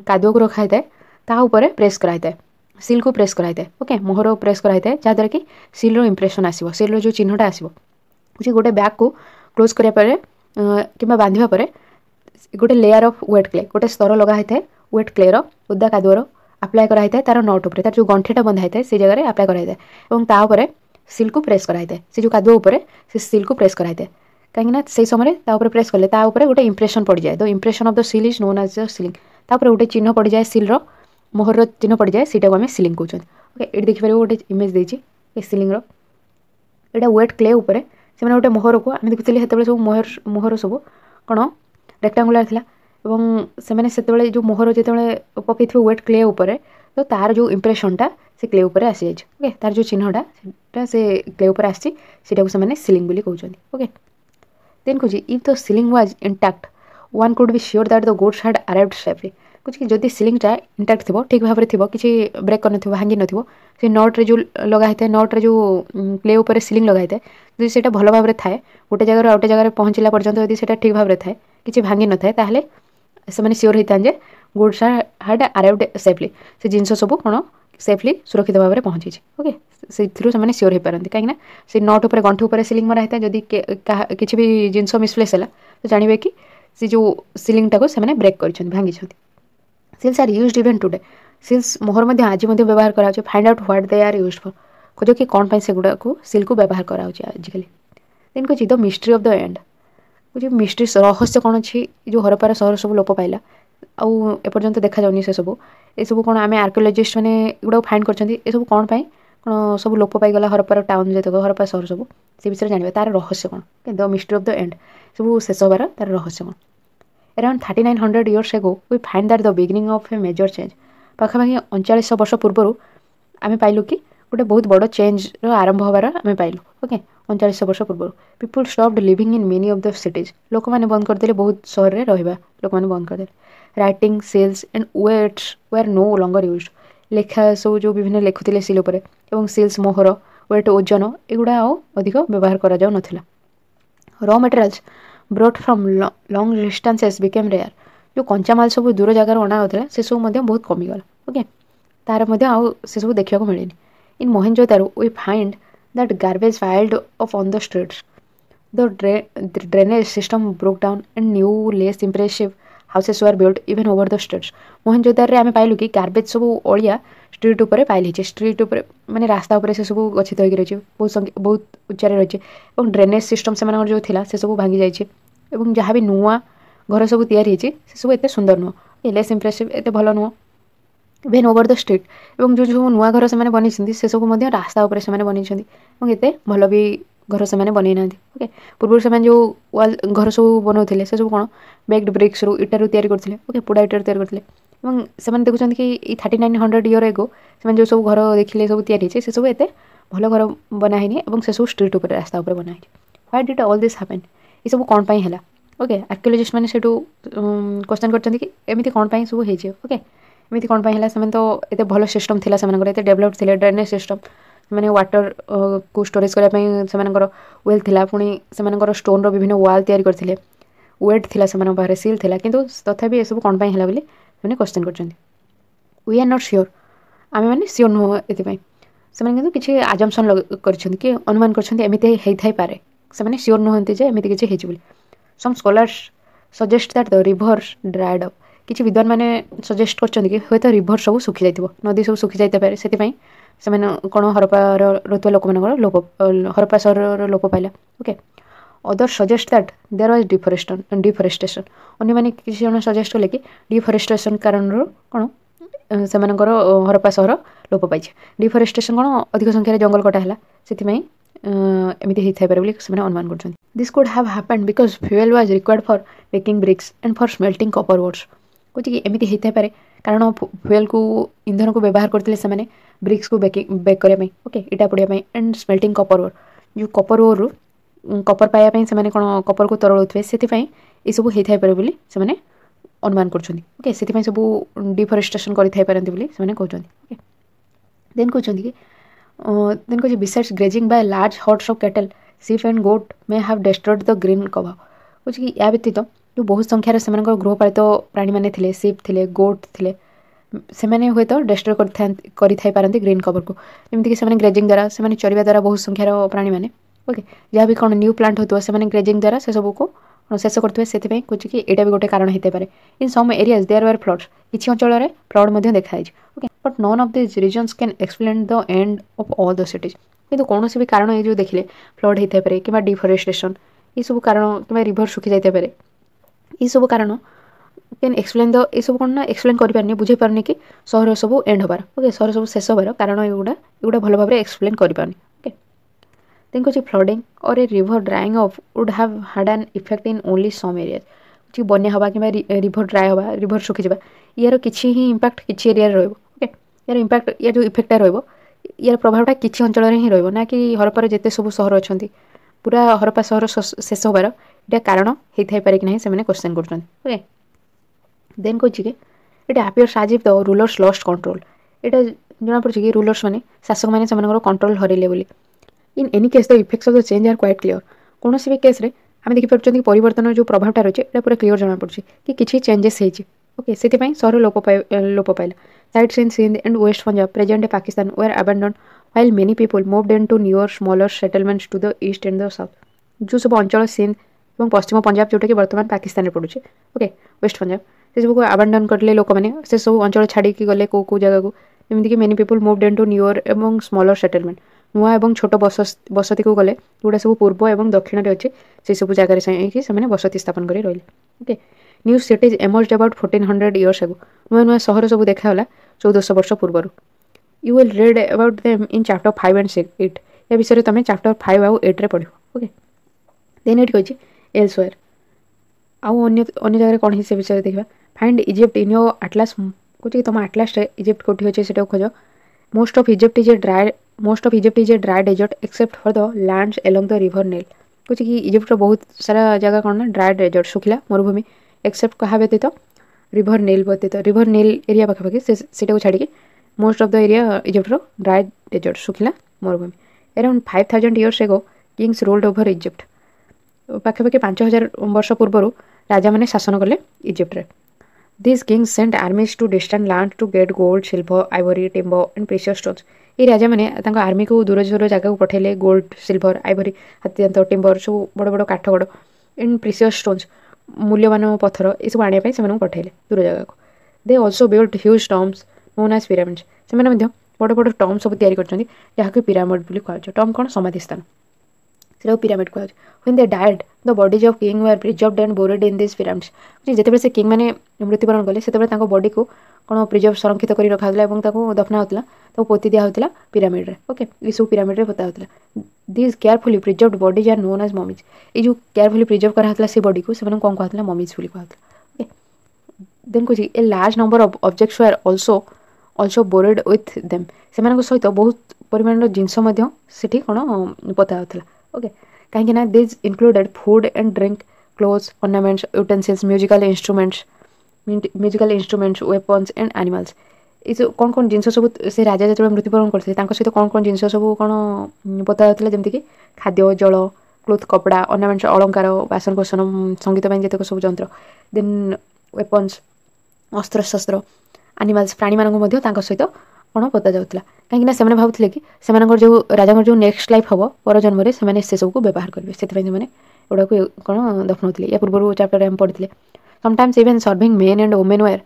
कादुआ को रखा होता है ताऊपर प्रेस कराई सील को प्रेस कराई ओके मोहर प्रेस कराई जहाँद्वारा कि सील इंप्रेशन आसो सील जो चिन्हटा आसो कुछ गोटे बैग को क्लोज कराया कि बांधा पर गोटे लेयर ऑफ वेट क्ले गोटे स्तर लगा होता है वेट क्लेर ओदा कादुआर अप्लाई कराई तार नट उपर तार जो गंठीटा बंधा होता है से जगह अप्लाई कराई तापर सील को प्रेस कराई से जो कादुआ उपर से सील को प्रेस कराई कहीं से समय प्रेस कले गोटे इंप्रेशन पड़ जाए the impression of the seal is known as the sealing गोटे चिन्ह पड़ जाए सील मोहर चिन्ह पड़ जाए सीटा को आम सीलिंग कहते ओके ये देखिए गोटे इमेज देती सीलिंग यहाँ वेट क्ले उपर से गोटे मोहर को आम देखुले सब मोहर सब कौन रेक्टांगुलर था से जो मोहर जो पकई वेट क्ले उपर तो तार जो इंप्रेशनटा से क्ले उपर आसी जाए ओके तार जो चिन्हटा से क्ले उपर आसी सीलिंग बोली कहते ओके देन कुछ if the ceiling was intact one could be sure that the goods had arrived safely कुछ कि जदि सीलिंगटा इंटैक्ट थी ठीक भाव में थी किसी ब्रेक कर भांगी न से नट्रे जो लगा होता है नट्रे जो क्ले उपर सीलिंग लगा होता है जो भल भाव में थाए गोटे जगह आउटे जगह पहुँचला पर्यंत यदि ठीक भाव में थाए किसी भांगी न थाए से श्योर होता है गुड्स हैड अराइव्ड सेफली से जिनस सब कौन सेफली सुरक्षित भाव में पहुँची ओके से श्योर हो पारती कहीं से नट उपर गंठी उपर सीलिंग मरा होता है जदि किसी भी जिनस मिसप्लेस है तो जानवे कि से जो सीलिंगटा को से ब्रेक कर भांगी seals are used even today seals मोहर आज व्यवहार करा find out what they are used for खोज कि कौन से गुड़ा को सील को व्यवहार करा आजिकल देन कुछ the mystery of the end कुछ मिस्ट्री रहस्य कौन अच्छी जो हरप्पार सहर सब लोप पाइला आउ एपर्यंत देखा जाऊनी से सब ये सब कौन आम आर्कियोलोजिस्ट मैंने एगुड़ा फाइंड कर सब कौन कौन सब लोप पाईगला हरप्पार टाउन जो हरप्पा सहर सब से विषय जानवे तार रहस्य कौन the mystery of the end सब शेष हबार तार रहस्य कौन Around 3900 years ago, we find that the beginning of a major change. ପାଖାପାଖି 3900 ବର୍ଷ ପୂର୍ବରୁ ଆମେ ପାଇଲୁ କି ଗୋଟେ ବହୁତ ବଡ଼ ଚେଞ୍ଜର ଆରମ୍ଭ ହେବାର ଆମେ ପାଇଲୁ। ଓକେ, 3900 ବର୍ଷ ପୂର୍ବରୁ people stopped living in many of the cities. ଲୋକମାନେ ବନ୍ଦ କରିଦେଲେ, ବହୁତ ସହରରେ ରହିବା ଲୋକମାନେ ବନ୍ଦ କରିଦେଲେ। Writing, seals and weights were no longer used. ଲେଖା ସବୁ ଯେଉଁ ବିଭିନ୍ନ ଲେଖୁଥିଲେ ସିଲ୍ ଉପରେ, ଏବଂ ସେଲ୍ସ, ମୋହର, ୱେଟ୍, ଓଜନ, ଏଗୁଡ଼ା ଆଉ ଅଧିକ ବ୍ୟବହାର କରାଯାଉନଥିଲା। Raw materials brought from long distances became rare. ଯେଉଁ କଞ୍ଚାମାଲ ସବୁ ଦୂର ଜାଗାରୁ ଅଣାଯାଉଥିଲା ସେସବୁ ମଧ୍ୟ ବହୁତ କମିଗଲା। ଓକେ, ତାର ମଧ୍ୟ ଆଉ ସେସବୁ ଦେଖିବାକୁ ମିଳେନି। In Mohenjodaro we find that garbage piled up on the streets. The drainage system broke down and new less impressive houses were built even over the streets. ମହେଞ୍ଜୋଦାରରେ ଆମେ ପାଇଲୁ କି ଗାର୍ବେଜ୍ ସବୁ ଅଳିଆ ଷ୍ଟ୍ରିଟ୍ ଉପରେ ପାଇଲି ହେଇଛି। ଷ୍ଟ୍ରିଟ୍ ଉପରେ ମାନେ ରାସ୍ତା ଉପରେ ସେସବୁ ଗଚ୍ଛିତ ହୋଇକି ରହିଛି, ବହୁତ ଉଚ୍ଚାରେ ରହିଛି, ଏବଂ ଡ୍ରେନେଜ୍ ସିଷ୍ଟମ୍ ସେମାନଙ୍କର ଯେଉଁ ଥିଲା ସେସବୁ ଭାଙ୍ଗି ଯାଇଛି, ଏବଂ ଯାହା ବି ନୂଆ ଘର ସବୁ ତିଆରି ହେଇଛି ସେସବୁ ଏତେ ସୁନ୍ଦର ନୁହଁ, ଲେସ୍ ଇମ୍ପ୍ରେସିଭ୍, ଏତେ ଭଲ ନୁହଁ। ଇଭେନ୍ ଓଭର ଦ ଷ୍ଟ୍ରିଟ୍, ଏବଂ ଯେଉଁ ସବୁ ନୂଆ ଘର ସେମାନେ ବନେଇଛନ୍ତି ସେସବୁ ମଧ୍ୟ ରାସ୍ତା ଉପରେ ସେମାନେ ବନେଇଛନ୍ତି, ଏବଂ ଏତେ ଭଲ ବି ଘର ସେମାନେ ବନେଇ ନାହାନ୍ତି। ଓକେ, ପୂର୍ବରୁ ସେମାନେ ଯେଉଁ ୱାଲ୍ ଘର ସବୁ ବନାଉଥିଲେ ସେସବୁ କ'ଣ ବେକ୍ଡ ବ୍ରିକ୍ସରୁ, ଇଟାରୁ ତିଆରି କରୁଥିଲେ। ଓକେ, ପୋଡ଼ା ଇଟାରୁ ତିଆରି କରୁଥିଲେ, ଏବଂ ସେମାନେ ଦେଖୁଛନ୍ତି କି ଏଇ 3900 ଇୟର୍ ଏଗୋ ସେମାନେ ଯେଉଁ ସବୁ ଘର ଦେଖିଲେ ସବୁ ତିଆରି ହେଇଛି ସେସବୁ ଏତେ ଭଲ ଘର ବନା ହେଇନି, ଏବଂ ସେସବୁ ଷ୍ଟ୍ରିଟ୍ ଉପରେ, ରାସ୍ତା ଉପରେ ବନା ହେଇଛି। Why did all this happen? ଏସବୁ କ'ଣ ପାଇଁ ହେଲା? ଓକେ, ଆର୍କିଓଲୋଜିଷ୍ଟ ମାନେ ସେଠୁ କ୍ୱେଶ୍ଚନ୍ କରିଛନ୍ତି କି ଏମିତି କ'ଣ ପାଇଁ ସବୁ ହେଇଛି। ଓକେ, ଏମିତି କ'ଣ ପାଇଁ ହେଲା? ସେମାନେ ତ ଏତେ ଭଲ ସିଷ୍ଟମ୍ ଥିଲା ସେମାନଙ୍କର, ଏତେ ଡେଭଲପ୍ ଥିଲେ ଡ୍ରେନେଜ୍ ସିଷ୍ଟମ୍, ସେମାନେ ୱାଟର୍କୁ ଷ୍ଟୋରେଜ୍ କରିବା ପାଇଁ ସେମାନଙ୍କର ୱେଲ୍ ଥିଲା, ପୁଣି ସେମାନଙ୍କର ଷ୍ଟୋନ୍ର ବିଭିନ୍ନ ୱାଲ୍ ତିଆରି କରିଥିଲେ, ୱେଟ୍ ଥିଲା ସେମାନଙ୍କ ପାଖରେ, ସିଲ୍ ଥିଲା, କିନ୍ତୁ ତଥାପି ଏସବୁ କ'ଣ ପାଇଁ ହେଲା ବୋଲି ସେମାନେ କ୍ୱେଶ୍ଚନ୍ କରିଛନ୍ତି। ୱି ଆର୍ ନଟ୍ ସିଓର୍, ଆମେମାନେ ସିଓର୍ ନୁହଁ ଏଥିପାଇଁ। ସେମାନେ କିନ୍ତୁ କିଛି ଆଜମ୍ପସନ୍ କରିଛନ୍ତି କି ଅନୁମାନ କରିଛନ୍ତି ଏମିତି ହେଇଥାଇପାରେ, ସେମାନେ ସିଓର୍ ନୁହନ୍ତି ଯେ ଏମିତି କିଛି ହେଇଛି ବୋଲି। Some scholars suggest that the rivers dried up. କିଛି ବିଦ୍ୱାନମାନେ ସଜେଷ୍ଟ କରିଛନ୍ତି କି ହୁଏତ ରିଭର୍ ସବୁ ଶୁଖିଯାଇଥିବ, ନଦୀ ସବୁ ଶୁଖିଯାଇଥାଇପାରେ, ସେଥିପାଇଁ ସେମାନେ କ'ଣ ହରପାର ରହୁଥିବା ଲୋକମାନଙ୍କର ହରପା ସହରର ଲୋପ ପାଇଲା। Okay, other suggest that there was deforestation. ଅନ୍ୟମାନେ କିଛି ଜଣ ସଜେଷ୍ଟ କଲେ କି ଡିଫରେଷ୍ଟେସନ୍ କାରଣରୁ କ'ଣ ସେମାନଙ୍କର ହରପା ସହର ଲୋପ ପାଇଛି। ଡିଫରେଷ୍ଟେସନ୍ କ'ଣ ଅଧିକ ସଂଖ୍ୟାରେ ଜଙ୍ଗଲ କଟା ହେଲା, ସେଥିପାଇଁ ଏମିତି ହେଇଥାଇପାରେ ବୋଲି ସେମାନେ ଅନୁମାନ କରୁଛନ୍ତି। This could have happened because fuel was required for baking bricks and for smelting copper ores. କହୁଛି କି ଏମିତି ହେଇଥାଇପାରେ କାରଣ ଫ୍ୟୁଏଲ୍କୁ, ଇନ୍ଧନକୁ ବ୍ୟବହାର କରିଥିଲେ ସେମାନେ ବ୍ରିକ୍ସକୁ ବେକ୍ କରିବା ପାଇଁ, ଓକେ, ଇଟା ପୋଡ଼ିବା ପାଇଁ, ଆଣ୍ଡ ସ୍ମେଲ୍ଟିଂ କପର୍ ଓର୍, ଯେଉଁ କପର୍ ଓର୍ରୁ କପର୍ ପାଇବା ପାଇଁ ସେମାନେ କ'ଣ କପର୍କୁ ତରଳଉଥିବେ, ସେଥିପାଇଁ ଏସବୁ ହେଇଥାଇପାରେ ବୋଲି ସେମାନେ ଅନୁମାନ କରୁଛନ୍ତି। ଓକେ, ସେଥିପାଇଁ ସବୁ ଡିଫରେଷ୍ଟେସନ୍ କରିଥାଇପାରନ୍ତି ବୋଲି ସେମାନେ କହୁଛନ୍ତି। ଓକେ, ଦେନ୍ କହୁଛନ୍ତି besides grazing by large herds of cattle, sheep and goat may have destroyed the green cover. କହୁଛି କି ଏହା ବ୍ୟତୀତ ଯେଉଁ ବହୁତ ସଂଖ୍ୟାରେ ସେମାନଙ୍କର ଗୃହପାଳିତ ପ୍ରାଣୀମାନେ ଥିଲେ, ସିପ୍ ଥିଲେ, ଗୋଟ୍ ଥିଲେ, ସେମାନେ ହୁଏତ ଡେଷ୍ଟ୍ରୟ କରିଥାଇପାରନ୍ତି ଗ୍ରୀନ୍ କଭର୍କୁ। ଯେମିତିକି ସେମାନେ ଗ୍ରେଜିଂ ଦ୍ୱାରା, ସେମାନେ ଚରିବା ଦ୍ୱାରା ବହୁତ ସଂଖ୍ୟାର ପ୍ରାଣୀମାନେ, ଓକେ, ଯାହା ବି କ'ଣ ନ୍ୟୁ ପ୍ଲାଣ୍ଟ ହେଉଥିବ ସେମାନେ ଗ୍ରେଜିଂ ଦ୍ୱାରା ସେସବୁକୁ ଶେଷ କରୁଥିବେ, ସେଥିପାଇଁ କହୁଛି କି ଏଇଟା ବି ଗୋଟେ କାରଣ ହେଇଥାଇପାରେ। In some areas there were floods, କିଛି ଅଞ୍ଚଳରେ ଫ୍ଲଡ୍ ମଧ୍ୟ ଦେଖାଯାଇଛି। Okay, but none of this reasons can explain the end of all the cities. କିନ୍ତୁ କୌଣସି ବି କାରଣ ଏଇ ଯେଉଁ ଦେଖିଲେ ଫ୍ଲଡ୍ ହେଇଥାଇପାରେ କିମ୍ବା ଡିଫରେଷ୍ଟେସନ୍, ଏସବୁ କାରଣ, କିମ୍ବା ରିଭର୍ ଶୁଖି ଯାଇଥାଇପାରେ, ଏସବୁ କାରଣ କ୍ୟାନ୍ ଏକ୍ସପ୍ଲେନ୍ ଦ, ଏସବୁ କ'ଣ ନା ଏକ୍ସପ୍ଲେନ୍ କରିପାରୁନି, ବୁଝେଇ ପାରୁନି କି ସହର ସବୁ ଏଣ୍ଡ ହେବାର, ଓକେ, ସହର ସବୁ ଶେଷ ହେବାର କାରଣ ଏଗୁଡ଼ା ଭଲ ଭାବରେ ଏକ୍ସପ୍ଲେନ୍ କରିପାରୁନି। ଓକେ, ଦେନ୍ କହୁଛି flooding or a river drying of would have had an effect in only some areas. କିଛି ବନ୍ୟା ହେବା କିମ୍ବା ରିଭର୍ ଡ୍ରାଏ ହେବା, ରିଭର୍ ଶୁଖିଯିବା, ୟାର କିଛି ହିଁ ଇମ୍ପାକ୍ଟ କିଛି ଏରିଆରେ ରହିବ। ଓକେ, ୟାର ଇମ୍ପାକ୍ଟ, ୟାର ଯେଉଁ ଇଫେକ୍ଟଟା ରହିବ, ୟାର ପ୍ରଭାବଟା କିଛି ଅଞ୍ଚଳରେ ହିଁ ରହିବ, ନା କି ହରପାର ଯେତେ ସବୁ ସହର ଅଛନ୍ତି ପୁରା ହରପା ସହର ଶେଷ ହେବାର ଏଇଟା କାରଣ ହେଇଥାଇପାରେ କି ନାହିଁ ସେମାନେ କ୍ୱେଶ୍ଚନ୍ କରୁଛନ୍ତି। ଓକେ, ଦେନ୍ କହୁଛି କି ଏଇଟା appears as if the rulers lost control. ଏଇଟା ଜଣାପଡ଼ୁଛି କି ରୁଲର୍ସ ମାନେ, ଶାସକମାନେ ସେମାନଙ୍କର କଣ୍ଟ୍ରୋଲ ହରେଇଲେ ବୋଲି। In any case the effects of the change R quite clear. କୌଣସି ବି କେସ୍ରେ ଆମେ ଦେଖିପାରୁଛନ୍ତି କି ପରିବର୍ତ୍ତନର ଯେଉଁ ପ୍ରଭାବଟା ରହିଛି ଏଇଟା ପୁରା କ୍ଲିୟର ଜଣାପଡ଼ୁଛି କି କିଛି ଚେଞ୍ଜେସ୍ ହେଇଛି। ଓକେ, ସେଥିପାଇଁ ସହର ଲୋପ ପାଇଲା। Sites in Sindh and west Punjab present day Pakistan were abandoned while many people moved into newer smaller settlements to the east and the south. ଯେଉଁ ସବୁ ଅଞ୍ଚଳ ସିନ୍ଧ ଏବଂ ପଶ୍ଚିମ ପଞ୍ଜାବ, ଯେଉଁଟାକି ବର୍ତ୍ତମାନ ପାକିସ୍ତାନରେ ପଡ଼ୁଛି, ଓକେ, ୱେଷ୍ଟ ପଞ୍ଜାବ, ସେସବୁକୁ ଆବାଣ୍ଡନ୍ କରିଲେ ଲୋକମାନେ, ସେସବୁ ଅଞ୍ଚଳ ଛାଡ଼ିକି ଗଲେ କେଉଁ ଜାଗାକୁ, ଯେମିତିକି many people moved into ନ୍ୟୁୟର୍ ଏବଂ ସ୍ମଲର୍ ସେଟଲମେଣ୍ଟ, ନୂଆ ଏବଂ ଛୋଟ ବସତିକୁ ଗଲେ, ଯେଉଁଟା ସବୁ ପୂର୍ବ ଏବଂ ଦକ୍ଷିଣରେ ଅଛି, ସେସବୁ ଜାଗାରେ ଯାଇକି ସେମାନେ ବସତି ସ୍ଥାପନ କରି ରହିଲେ। Okay, new cities emerged about 1400 years ago। ନୂଆ ନୂଆ ସହର ସବୁ ଦେଖାଗଲା 1400 ବର୍ଷ ପୂର୍ବରୁ। You will read about them in chapter 5 and 8। ଏ ବିଷୟରେ ତୁମେ ଚାପ୍ଟର 5 ଆଉ 8ରେ ପଢ଼ିବ। ଓକେ, ଦେନ୍ ଏଠି କହିଛି ଏଲ୍ସୱେର୍ आउ अन्य जगह कौन से विषय देखा find Egypt in your atlas कौन तुम आटलास इजिप्ट कौटी अच्छे से खोज most of Egypt is a dry desert except for the lands along the river Nile कौन कि इजिप्ट बहुत सारा जगह कौन ना ड्राई डेजर्ट सुखिला मरुभूमि एक्सेप्ट क्या व्यतीत रिवर नील व्यतीत रिवर नील एरिया पाखापाखि से छाड़ी मोस्ट ऑफ द एरिया इजिप्टर ड्राई डेजर्ट सुखिला मरुभूमि around 5000 years ago kings ruled over Egypt पाखापाखि 5000 वर्ष पूर्व राजा मैंने शासन कले इजिप्ट रे this kings sent armies to distant land to get gold silver ivory timber and precious stones ये राजा मैंने आर्मी को दूर दूर जगह को पठेले गोल्ड सिल्वर आइवरी हाथीदांत टिम्बर सब बड़ बड़ काठगड़ एंड प्रीशियस स्टोन्स मूल्यवान पत्थर ये सब आने से पठेले दूर जगह को they also built huge tombs known as pyramids से बड़ बड़ टॉम सब तैयारी करके पिरामिड बोली कहुच्छे टॉम कौन समाधि स्थान से पिरामिड कहुच्छे when they died the bodies of king were preserved and buried in this pyramids जितेबाला से किंग मैंने मृत्युवरण कले से बॉडी को कौन प्रिजर्व संरक्षित कर रखा दफना होता पोती दिया होता पिरामिड रे ओके ये सब पिरामिड रे पोता होता this carefully preserved bodies are known as mummies ये जो केयरफुली प्रिजर्व कराला से बॉडी को से कौन कहला ममीज बोली कहला ओके देन कुछ a large number of objects were also buried with them सेमानक सहित बहुत परिमाण जिनस सेठी कौन पता होता ओके कहीं this included food and drink clothes ornaments utensils musical instruments weapons and animals ये कौन कौन जिनस सब से राजा जो मृत्युवरण करते सहित कौन कौन जिनस सब कौन पता होता जमीक खाद्य जल क्लोथ कपड़ा ऑर्नामेंट्स अलंकार बासन कोसन संगीत जितक सब जंत्र देन वेपन्स अस्त्र शस्त्र एनिमल्स प्राणी मानक सहित कौन पता जाऊला कहीं भावुले कि जो राजा जो नेक्स्ट लाइफ हम पर जन्म से सब को व्यवहार करेंगे से गुड़ा को कौन दफनाऊे या पूर्व चैप्टर में पढ़ी sometimes even serving men and women were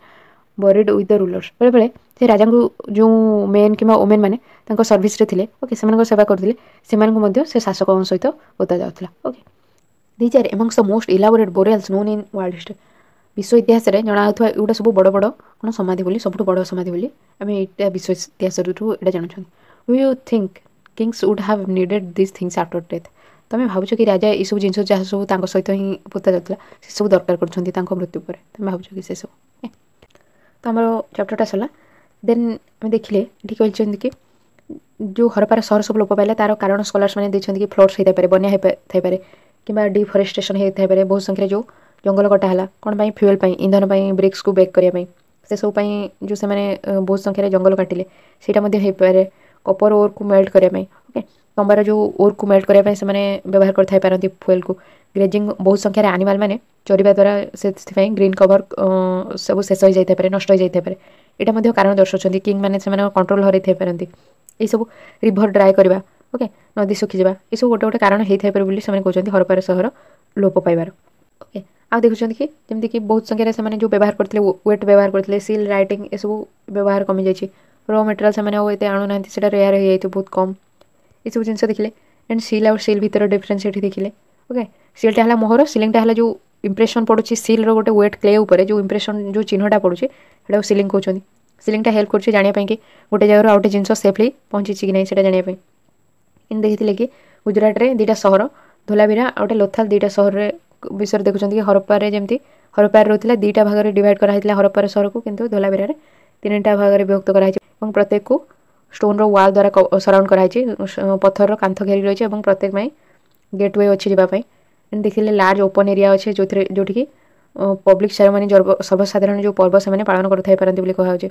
buried with the rulers बेले बेले से राजा को जो मेन कि वोमेन मैंने सर्विस थे ओके से सेवा करते से शासक सहित पता जाऊला okay these are amongst the most elaborate burials known in world history विश्व इतिहास में जना एगुटा सब बड़ बड़ कौन समाधि बोली सब बड़ समाधि बोली आम यहाँ विश्व इतिहास यहाँ जानूँ do you think Kings would have needed this things after death तुम भावुच कि राजा ये सब जिन जहाँ सब सहित ही पोता जाता से सब दरकार कर मृत्यु पर तुम भावुच कि से सब तो आम चैप्टरटा सरला देन आम देखिले ये कहते कि जो हरपार सहर सब लोप पाइला तार कारण स्कॉलर्स मैंने कि फ्लड्स होता है बन्या होता है कि डिफरेस्टेशन होता है बहुत संख्या जो जंगल कटाला कौन फ्यूएल इंधन ब्रिक्स को बेक करने से सब जो से बहुत संख्यार जंगल काटिले से कपर ओर को मेल्ट करने ओके तंबार जो ओर को मेल्ट करने से व्यवहार करते फ्यूएल को ग्रेजिंग बहुत संख्यार एनिमल मैंने चरवा द्वारा से ग्रीन कवर सब शेष हो जाए नष्ट हो जाए यहाँ कारण दर्शाऊँ किंग मैंने कंट्रोल हर पारती ये सब रिभर ड्राए करवा ओके नदी सुखीजा ये सब गोटे गोटे कारण होता है कहते हरपार सहर लोप पाइबार ओके आ देखुं कि जमीक बहुत संख्यार से जो व्यवहार करते वेट व्यवहार करते सील राइटिंग ये सब व्यवहार कमी जाइए र मटेरियल से आणुना से रेयर हो जाए बहुत कम ये सब जिन देखिले एंड सील और सील भर डिफरेन्स ये देखिले ओके सीलटा है मोहर सीलिंगटा है जो इंप्रेशन पड़ुची सील रो गोटे वेट क्ले उपर जो इंप्रेशन जो चिन्हटा पड़ुचे से सीलिंग कहते सीलिंगटा हेल्प कर जानापी कि गोटे जगह आउटे जिन सेफली पहुँची कि नहीं से जानापी इन देखी कि गुजरात में दुटा सहर धोलावीरा आ गए लोथाल दुटा सहर विषय देखुं कि हरप्पार जमी हरप्पार रोला दुटा भाग में डिवाइड कराई हरप्पार सहर को किंतु धोलावीरा तीन टा भाग में विभक्त कराई प्रत्येक को स्टोन रो वाल द्वारा सराउंड कराई पत्थर कांथ घेरी रही है प्रत्येक में गेटवे अच्छी जावाई देखिले लार्ज ओपन एरिया अच्छे जोटि कि पब्लिक सेरेमनी सर्वसाधारण जो पर्व से पालन करते कहुचे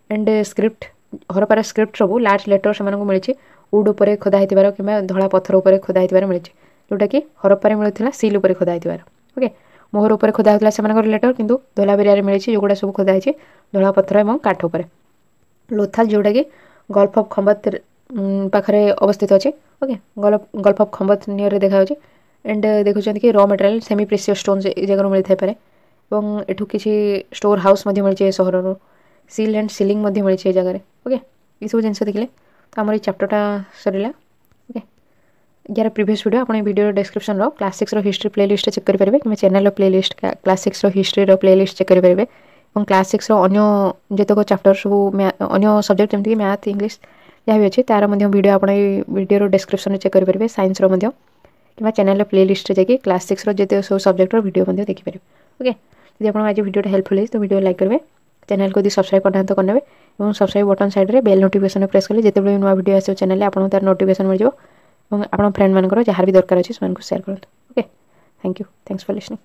एंड स्क्रिप्ट हरप्पार स्क्रिप्ट सब लार्ज लेटर से मिली वुड उपर खोदा होइतिबार कि धड़ा पत्थर उपर खोदा होइतिबार मिली जोटा कि हरप्पार मिलूला सील उपर खोदा होइतिबार ओके मोहर उपर खोदा होता से लेटर किंतु धोलावीरा मिली जोगुड़ा सब खोदा होती धड़ा पत्थर और काठ उपर लोथाल जोटा कि गल्फ ऑफ खंबत पाखरे अवस्थित अच्छे okay gulf of Khambhat near देखा एंड देखुं कि र मटेरियल सेमी प्रेसियस स्टोन्स ये जगह मिलता है और एठू किसी स्टोर हाउस मिली सहर सील एंड सीलिंग मिली जगह ओके ये सब जिन देखिले तो आम चैप्टरटा सरला ओके यार प्रीवियस वीडियो आप वीडियो डिस्क्रिप्शन रो क्लास 6 रो हिस्ट्री प्लेलिस्ट चेक करेंगे कि चैनल प्लेलिस्ट क्लास 6 रो हिस्ट्री रो प्लेलिस्ट चेक करेंगे और क्लास 6 रो अन्य जितक चैप्टर सब अन्य सब्जेक्ट जमीक मैथ इंग्लिश जहाँ भी अच्छे तार वीडियो आप वीडियो डिस्क्रिप्शन चेक करेंगे साइंस रो कि चैनल प्लेलिस्ट जाकि क्लास 6 जिते सब सब्जेक्ट वीडियो देखिपारे। ओके यदि आप आज वीडियो हेल्पफुल है तो वीडियो लाइक करेंगे, चैनल को यदि सब्सक्राइब करना तो करने और सब्सक्राइब बटन साइड में बेल नोटिफिकेशन प्रेस कले जिते नुआ वीडियो आसो चैनल आपको तार नोटिफिकेशन मिल जाए और आप फ्रेंड मान जहाँ भी दरकार अच्छे से शेयर करूँ। Okay thank you, thanks for listening.